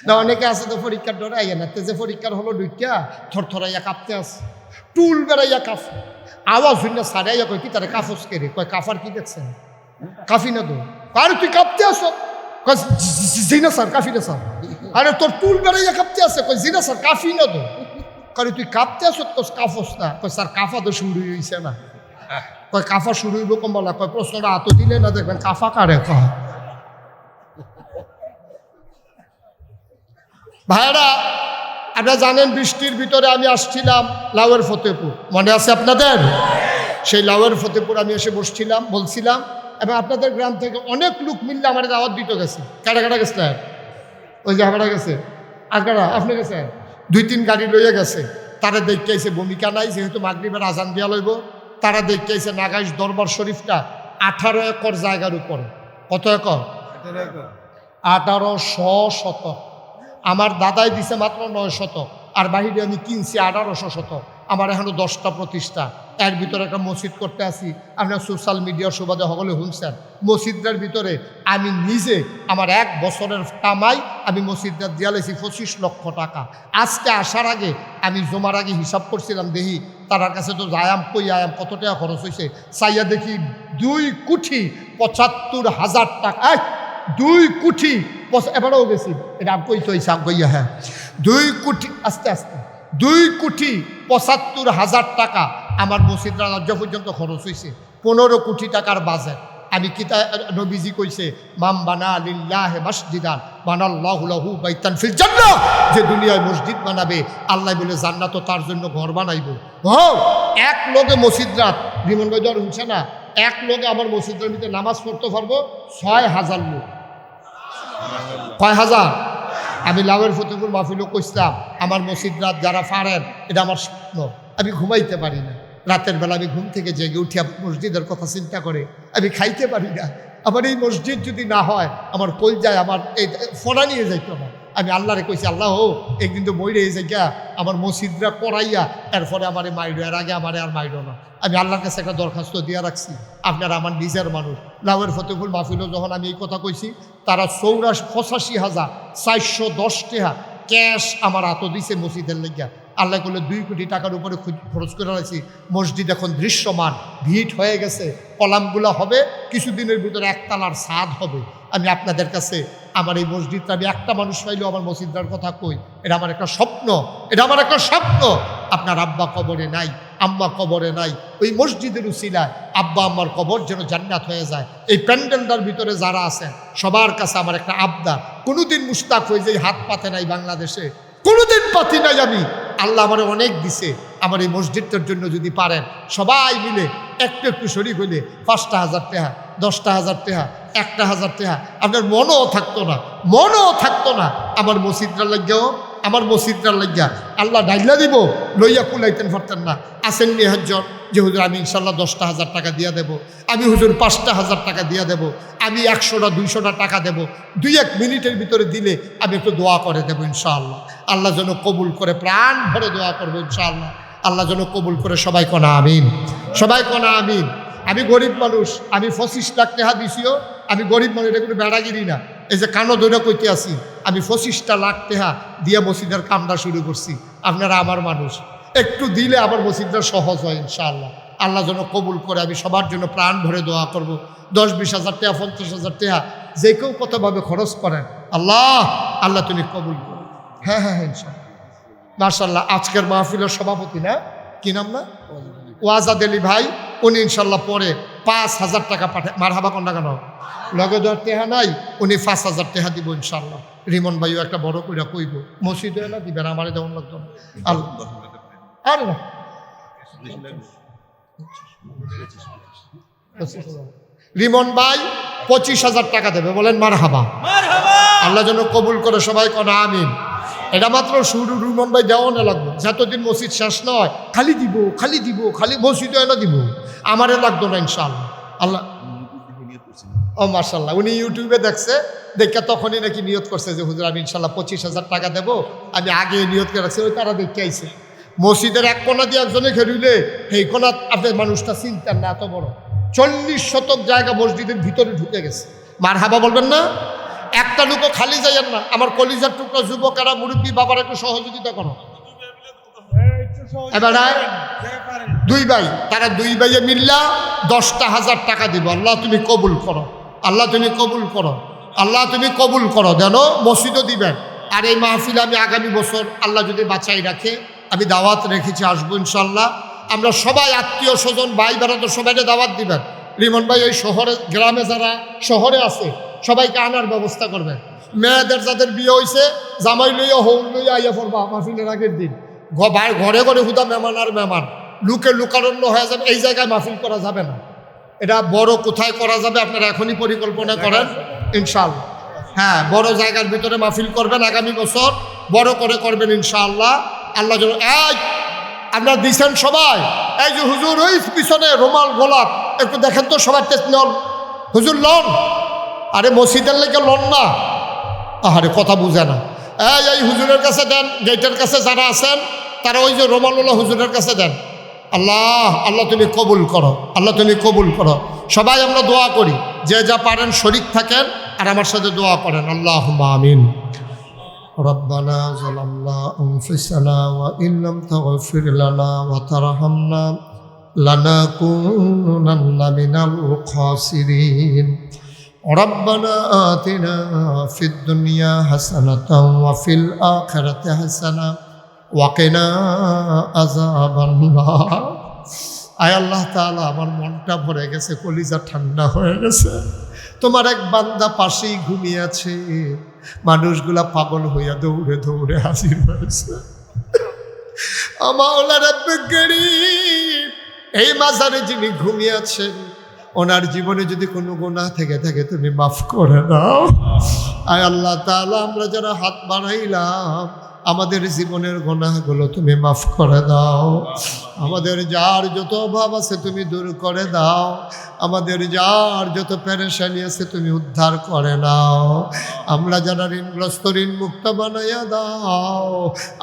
না। অনেকে আছে তো পরীক্ষার ডরে আইয়েন না, যে পরীক্ষার হলো ঢুকিয়া থরথরাইয়া কাঁপতে আছে, টুল বেড়াইয়া কাফ, আওয়াজ হইনা সারাইয়া কয় কি তারা কাফস কেড়ে, কয় কাফার কি দেখছেন? কাফি না তো, আরে তুই কাঁপতে আসো, কয় জি না স্যার, কাফি না স্যার। আরে তোর টুল বেড়াইয়া কাঁপতে আছে, কয় জি না স্যার, কাফি না তো। কয় তুই কাঁপতে আসো, কয় কাফস না, কয় স্যার কাফা তো শুরু হয়েছে না। কয় কাফা শুরু হইব কম বলা, কয় প্রশ্নটা হাত দিলে না দেখবেন কাফা কারে কয়। ভাইরা আপনারা জানেন বৃষ্টির ভিতরে আমি আসছিলাম লাউয়ের ফতেপুর, মনে আছে আপনাদের? সেই লাউয়ের ফতেপুর আমি এসে বসছিলাম, বলছিলাম, এবং আপনাদের গ্রাম থেকে অনেক লোক মিললে আমার দাওয়াত দিতে গেছে। কাটা কাটা গেছে, ওই যে হাঁটা গেছে, আর কারা আপনি গেছে, 2-3 গাড়ি লইয়া গেছে। তারা দেখতে আইছে ভূমিকা নাই, যেহেতু মাগরিবের আজান দিয়া লইব। তারা দেখতে আইছে নাগাইশ দরবার শরীফটা 18 একর জায়গার উপরে। কত একর? 1800 শতক। আমার দাদাই দিছে মাত্র 9 শতক, আর বাহিরে আমি কিনছি 1800 শতক। আমার এখনো 10টা প্রতিষ্ঠা, এর ভিতরে একটা মসজিদ করতে আসি। আপনার সোশ্যাল মিডিয়ার সুবাদে সকলে শুনছেন, মসজিদের ভিতরে আমি নিজে আমার 1 বছরের কামাই আমি মসজিদটা দিয়া লেছি 25 লক্ষ টাকা। আজকে আসার আগে আমি জমার আগে হিসাব করছিলাম, দেখি তার কাছে তো যায়াম কই আয়াম কত টাকা খরচ হয়েছে, চাইয়া দেখি 2,75,000 টাকা। 2 কোটি, এবারেও গেছি, এটা কই তো হিসাব কইয়া, হ্যাঁ 2 কোটি, আস্তে আস্তে 2,75,000 টাকা আমার মসজিদরা রাজ্য পর্যন্ত খরচ হয়েছে। 15 কোটি টাকার বাজেট। আমি কিতা নবীজি কইছে, মাম বানা লিল্লাহি মাসজিদান বানাল্লাহু লাহু বাইতান ফিল জান্নাহ, যে দুনিয়ায় মসজিদ বানাবে আল্লাহ বলে জান্নাতও তার জন্য ঘর বানাইব। ও এক লোকে মসজিদরাত বিমন ভাই জ্বর হচ্ছে না, এক লোকে আমার মসজিদের ভিতরে নামাজ পড়তে পারবো 6,000 লোক। কয় হাজার? আমি লাউয়ের ফতেপুর মাহফিলও কইছিলাম, আমার মসজিদরাত যারা পারেন, এটা আমার স্বপ্ন। আমি ঘুমাইতে পারি না, রাতের বেলা আমি ঘুম থেকে জেগে উঠি মসজিদের কথা চিন্তা করে, আমি খাইতে পারি না। আমার এই মসজিদ যদি না হয় আমার কলজায় আমার এই ফোনা নিয়ে যাইতো না। আমি আল্লাহরে কইছি, আল্লাহ হো একদিন তো বইরে জায়গা আমার মসজিদরা করাইয়া এরপরে আমারে মাইরো, এর আগে আমারে আর মাইরো না। আমি আল্লাহর কাছে একটা দরখাস্ত দিয়ে রাখছি, আপনারা আমার নিজের মানুষ। লাউয়ের ফতেপুর মাহফিলও যখন আমি এই কথা কইছি, তারা 85,410 টাকা ক্যাশ আমার হাতও দিছে মসজিদের লেগিয়া। আল্লাহ করলে 2 কোটি টাকার উপরে খরচ করে রাখছি। মসজিদ এখন দৃশ্যমান, ভিড় হয়ে গেছে, কলামগুলো হবে, কিছুদিনের ভিতরে 1 তালার ছাদ হবে। আমি আপনাদের কাছে আমার এই মসজিদটা, আমি একটা মানুষ পাইলেও আমার মসজিদটার কথা কই, এটা আমার একটা স্বপ্ন, এটা আমার একটা স্বপ্ন। আপনার আব্বা কবরে নাই, আম্মা কবরে নাই, ওই মসজিদের উসিলায় আব্বা আম্মার কবর যেন জান্নাত হয়ে যায়। এই প্যান্ডেলটার ভিতরে যারা আছেন সবার কাছে আমার একটা আবদার, কোনোদিন মুস্তাক হয়ে যে হাত পাতে নাই বাংলাদেশে, কোনোদিন পাতি নাই আমি। আল্লাহ আমার অনেক দিছে, আমার এই মসজিদটার জন্য যদি পারেন সবাই মিলে একটু একটু শরীক হইলে 5,000 টাকা, 10,000 টাকা, 1,000 টাকা, আপনার মনও থাকতো না, মনও থাকতো না। আমার মসজিদটার লাগিয়াও, আমার মসজিদটার লাগিয়া আল্লাহ ডাইলা দিব, লইয়া কুলাইতেন পারতেন না। আসেন নিহাজ্জন যে হুজুর আমি ইনশাল্লাহ 10,000 টাকা দিয়া দেব, আমি হুজুর 5,000 টাকা দিয়া দেব, আমি 100টা 200টা টাকা দেব, 2-1 মিনিটের ভিতরে দিলে আমি একটু দোয়া করে দেবো ইনশাআল্লাহ। আল্লাহ যেন কবুল করে, প্রাণ ভরে দোয়া করবো ইনশাআল্লাহ। আল্লাহ যেন কবুল করে, সবাই কোনা আমিন, সবাই কোনা আমিন। আমি গরিব মানুষ, আমি 25 লাখ টাকা দিছিও, আমি গরিব মানুষ, এটা কোনো বেড়াগিরি না। এই যে কানো ধরে কইতে আসি, আমি 25টা লাখ টাকা দিয়ে মসজিদের কামটা শুরু করছি। আপনারা আমার মানুষ, একটু দিলে আমার মসজিদটা সহজ হয় ইনশাআল্লাহ। আল্লাহ যেন কবুল করে, আমি সবার জন্য প্রাণ ভরে দোয়া করব। 10-20 হাজার টাকা, 50,000 টাকা যে কেউ কতভাবে খরচ করেন, আল্লাহ আল্লাহ তুমি কবুল করো। হ্যাঁ হ্যাঁ হ্যাঁ ইনশাআল্লাহ। মাশাআল্লাহ, আজকের মাহফিলের সভাপতি না, কি নাম না, ওয়াজাদ আলী ভাই, উনি ইনশাল্লাহ পরে 5,000 টাকা পাঠায়। মারহাবা কন্যা কেন, লগে দেওয়ার টেহা নাই, উনি 5,000 টাকা দিব ইনশাল্লাহ। রিমন ভাইও একটা বড় কইরা কইব, মসজিদে না দিবেন, আমারে দেওয়ার লাগতো না। আল্লাহ আরে না, রিমন ভাই 25,000 টাকা দেবে, বলেন মারহাবা। আল্লাহ যেন কবুল করে, সবাই কোনা আমিন। এটা মাত্র শুরু, রিমন ভাই দেওয়া না লাগবে, যতদিন মসজিদ শেষ নয় খালি দিব, খালি দিব, খালি মসজিদে না দিব, আমারে লাগতো না ইনশাআল্লাহ। আল্লাহ ও মাশাআল্লাহ, উনি ইউটিউবে দেখছে, দেখে তখনই নাকি নিয়ত করছে যে হুজুর আমি ইনশাল্লাহ 25,000 টাকা দেবো, আমি আগে নিয়ত করে রাখছি। ওই তারা দেখতে আইছে মসজিদের এক কোনা দিয়ে একজনে খেলুইলে সেই কোনা, আপনার মানুষটা চিন্তার না, এত বড় 40 শতক জায়গা মসজিদের ভিতরে ঢুকে গেছে। মারহাবা বলবেন না, একটা লোকও খালি যাইয়েন না। আমার কলিজার টুকরা যুবকেরা, মুরব্বী বাবার একটু সহযোগিতা করো। এবার 2 ভাই, তারা 2 ভাইয়ে মিল্লা 10,000 টাকা দিব। আল্লাহ তুমি কবুল করো, আল্লাহ তুমি কবুল করো, আল্লাহ তুমি কবুল করো, যেন মসজিদও দিবেন। আর এই মাহফিল আমি আগামী বছর আল্লাহ যদি বাঁচাই রাখে, আমি দাওয়াত রেখেছি, আসবো ইনশাল্লাহ। আমরা সবাই আত্মীয় স্বজন ভাই বেড়াতে সবাইকে দাওয়াত দিবেন। রিমন ভাই এই শহরে, গ্রামে যারা শহরে আছে সবাইকে আনার ব্যবস্থা করবেন। মেয়েদের যাদের বিয়ে হয়েছে জামাই লইয়া, হৌ লইয়া আইয়া পড়বা মাহফিলের আগের দিন। ঘরে ঘরে হুদা মেহমান আর মেহমান, লুকে লুকারণ্য হয়ে যাবে, এই জায়গায় মাহফিল করা যাবে না। এটা বড় কোথায় করা যাবে আপনারা এখনই পরিকল্পনা করেন ইনশাআল্লাহ। হ্যাঁ, বড় জায়গার ভিতরে মাহফিল করবেন, আগামী বছর বড় করে করবেন ইনশাআল্লাহ। আল্লাহ যেন আপনারা দিচ্ছেন সবাই। এই যে হুজুর ওই পিছনে রুমাল গোলাপ একটু দেখেন তো সবার টেস্ট লন, হুজুর লন। আরে মসজিদের লেগে লন না, আরে কথা বুঝে না। এই হুজুরের কাছে দেন, গেটের কাছে যারা আছেন তারা ওই যে রুমালওয়ালা হুজুরের কাছে দেন। আল্লাহ আল্লাহ তুমি কবুল করো, আল্লাহ তুমি কবুল করো। সবাই আমরা দোয়া করি, যে যা পারেন শরীক থাকেন আর আমার সাথে দোয়া করেন। আল্লাহুম্মা আমিন। ربنا ظلمنا أنفسنا وإن لم تغفر لنا وترحمنا لنكونن من الخاسرين ربنا آتنا في الدنيا حسنة وفي الآخرة حسنة وقنا عذاب النار আয় আল্লাহ তাআলা, আমার মনটা ভরে গেছে, কলিজা ঠান্ডা হয়ে গেছে। তোমার এক বান্দা পাশেই ঘুমিয়ে আছে, মানুষগুলা পাগল হইয়া দৌড়ে দৌড়ে হাজির হয়েছে। মাওলা রব্বুল কারীম, এই মাজারে যিনি ঘুমিয়ে আছেন ওনার জীবনে যদি কোনো গুনাহ থেকে থাকে তুমি মাফ করে দাও। আয় আল্লাহ তাআলা, আমরা যারা হাত বাড়াইলাম আমাদের জীবনের গুনাহগুলো তুমি মাফ করে দাও। আমাদের যার যত অভাব আছে তুমি দূর করে দাও। আমাদের যার যত পেরেশানি আছে তুমি উদ্ধার করে নাও। আমরা যারা ঋণগ্রস্ত ঋণ মুক্ত বানাইয়া দাও।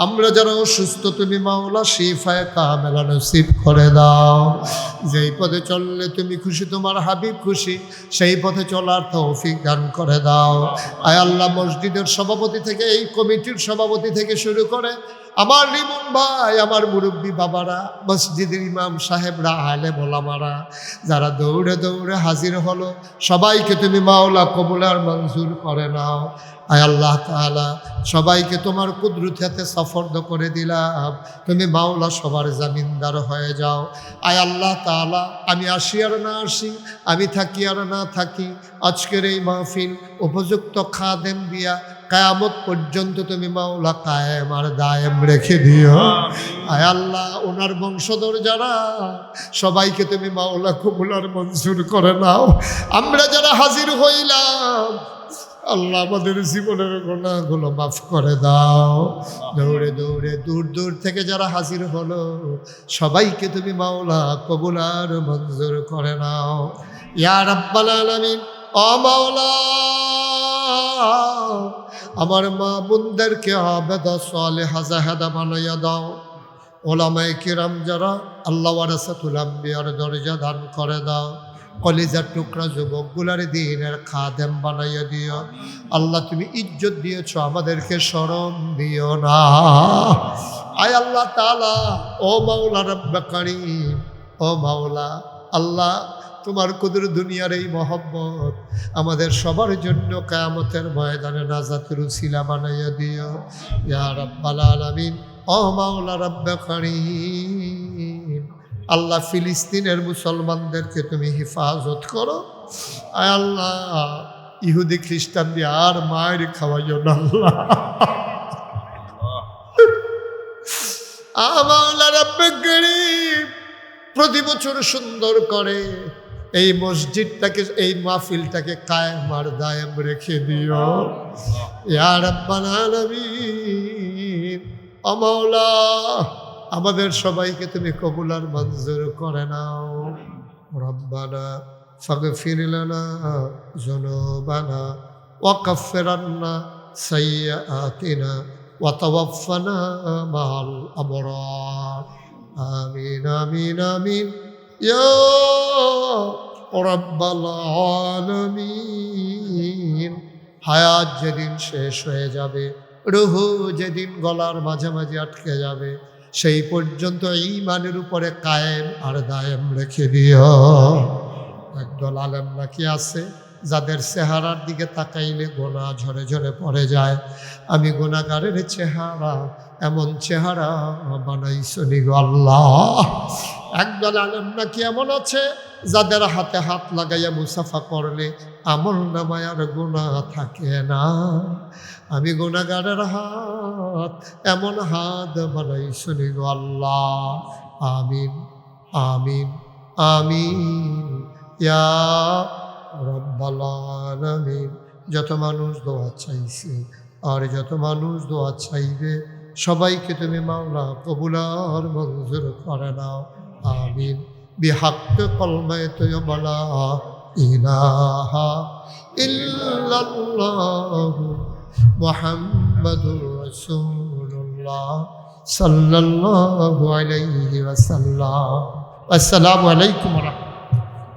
আমরা যারা অসুস্থ তুমি মাওলা শিফায়ে কামেলা নসিব করে দাও। যেই পথে চললে তুমি খুশি, তোমার হাবিব খুশি, সেই পথে চলার তৌফিক দান করে দাও। আয় আল্লাহ, মসজিদের সভাপতি থেকে এই কমিটির সভাপতি থেকে শুরু করে আমার রিমন ভাই, আমার মুরব্বী বাবারা, মসজিদের ইমাম সাহেবরা, আলেম ওলামারা যারা দৌড়ে দৌড়ে হাজির হলো, সবাইকে তুমি মাওলা কবুল আর মঞ্জুর করে নাও। আয় আল্লাহ তাআলা, সবাইকে তোমার কুদরতে সফর্দ করে দিলাম। তুমি মাওলা সবার জামিনদার হয়ে যাও। আয় আল্লাহ তাআলা, আমি আসি আর না আসি, আমি থাকি আর না থাকি, আজকের এই মাহফিল উপযুক্ত খাদেম দিয়া কিয়ামত পর্যন্ত তুমি মাওলা কায়েম আর দায়েম রেখে দিও। আয় আল্লাহ, ওনার বংশধর যারা সবাইকে তুমি মাওলা কবুল আর মঞ্জুর করে নাও। আমরা যারা হাজির হইলাম আল্লাহ, আমাদের জীবনের গুনাহগুলো মাফ করে দাও। দৌড়ে দৌড়ে দূর দূর থেকে যারা হাজির হলো সবাইকে তুমি মাওলা কবুল আর মঞ্জুর করে নাও। ইয়া রাব্বাল আলামিন, ও মাওলা, আমার মা বোনদেরকে আবেদা সালেহা জাহেদা বানাইয়া দাও। ওলামায়ে কিরাম যারা আল্লাহ ওয়ারাসাতুল আম্বিয়ার দরজা দান করে দাও। কলিজার টুকরা যুবকগুলার দ্বীনের খাদেম বানাইয়া দিও। আল্লাহ, তুমি ইজ্জত দিয়েছো, আমাদেরকে শরম দিও না। আয় আল্লাহ তাআলা, ও মাওলা রব্বে কারীম, ও মাওলা আল্লাহ, তোমার কুদর দুনিয়ার এই মহব্বত আমাদের সবার জন্য কিয়ামতের ময়দানে নাজাতের উসিলা বানাইয়া দিও। ইয়া রাব্বাল আলামিন, ও মাওলা রব্বে কারীম, আল্লাহ, ফিলিস্তিনের মুসলমানদেরকে তুমি হেফাজত করো। আয় আল্লাহ, ইহুদি খ্রিস্টান দিয়ে আর মায়ের খাওয়াইও না আল্লাহ। মাওলা রব্বে কারীম, প্রতি বছর সুন্দর করে এই মসজিদটাকে, এই মাহফিলটাকে কায়েম আর দায়েম রেখে দিও। ইয়া রাব্বাল আলামিন, ও মাওলা, আমাদের সবাইকে তুমি কবুল আর মঞ্জুর করে নাও। রব্বানা ফাগফির লানা যুনুবানা ওয়া কাফির আন্না সাইয়্যাতিনা ওয়া তাওয়াফানা মাআল আবরার। আমিন আমিন আমিন ইয়া রাব্বাল আলামিন। হায়াত যেদিন শেষ হয়ে যাবে, রূহ যেদিন গলার মাঝামাঝি আটকে যাবে, সেই পর্যন্ত ঈমানের উপরে কায়েম আর দায়েম রেখে দিও। একদল আলেম নাকি আছে যাদের চেহারার দিকে তাকাইলে গোনা ঝরে ঝরে পড়ে যায়। আমি গুনাহগারের চেহারা, এমন চেহারা বানাইছো নি গো আল্লাহ। একদল আলেম নাকি এমন আছে যাদের হাতে হাত লাগাইয়া মুসাফা করলে আমল নামায় আর গুনাহ থাকে না। আমি গুনাহগারের হাত, এমন হাত বানাইছো নি গো আল্লাহ। আমিন আমিন আমিন ইয়া রব্বাল আলামিন। যত মানুষ দোয়া চাইছে আর যত মানুষ দোয়া চাইবে সবাইকে তুমি মাওলা কবুল আর মঞ্জুর করে নাও। আমিন। বিহাক্ক কলমায়ে তয়্যিবা লা ইলাহা ইল্লাল্লাহু মুহাম্মাদুর রাসূলুল্লাহ সাল্লাল্লাহু আলাইহি ওয়াসাল্লাম। আসসালামু আলাইকুম ওয়া রাহমাতুল্লাহ।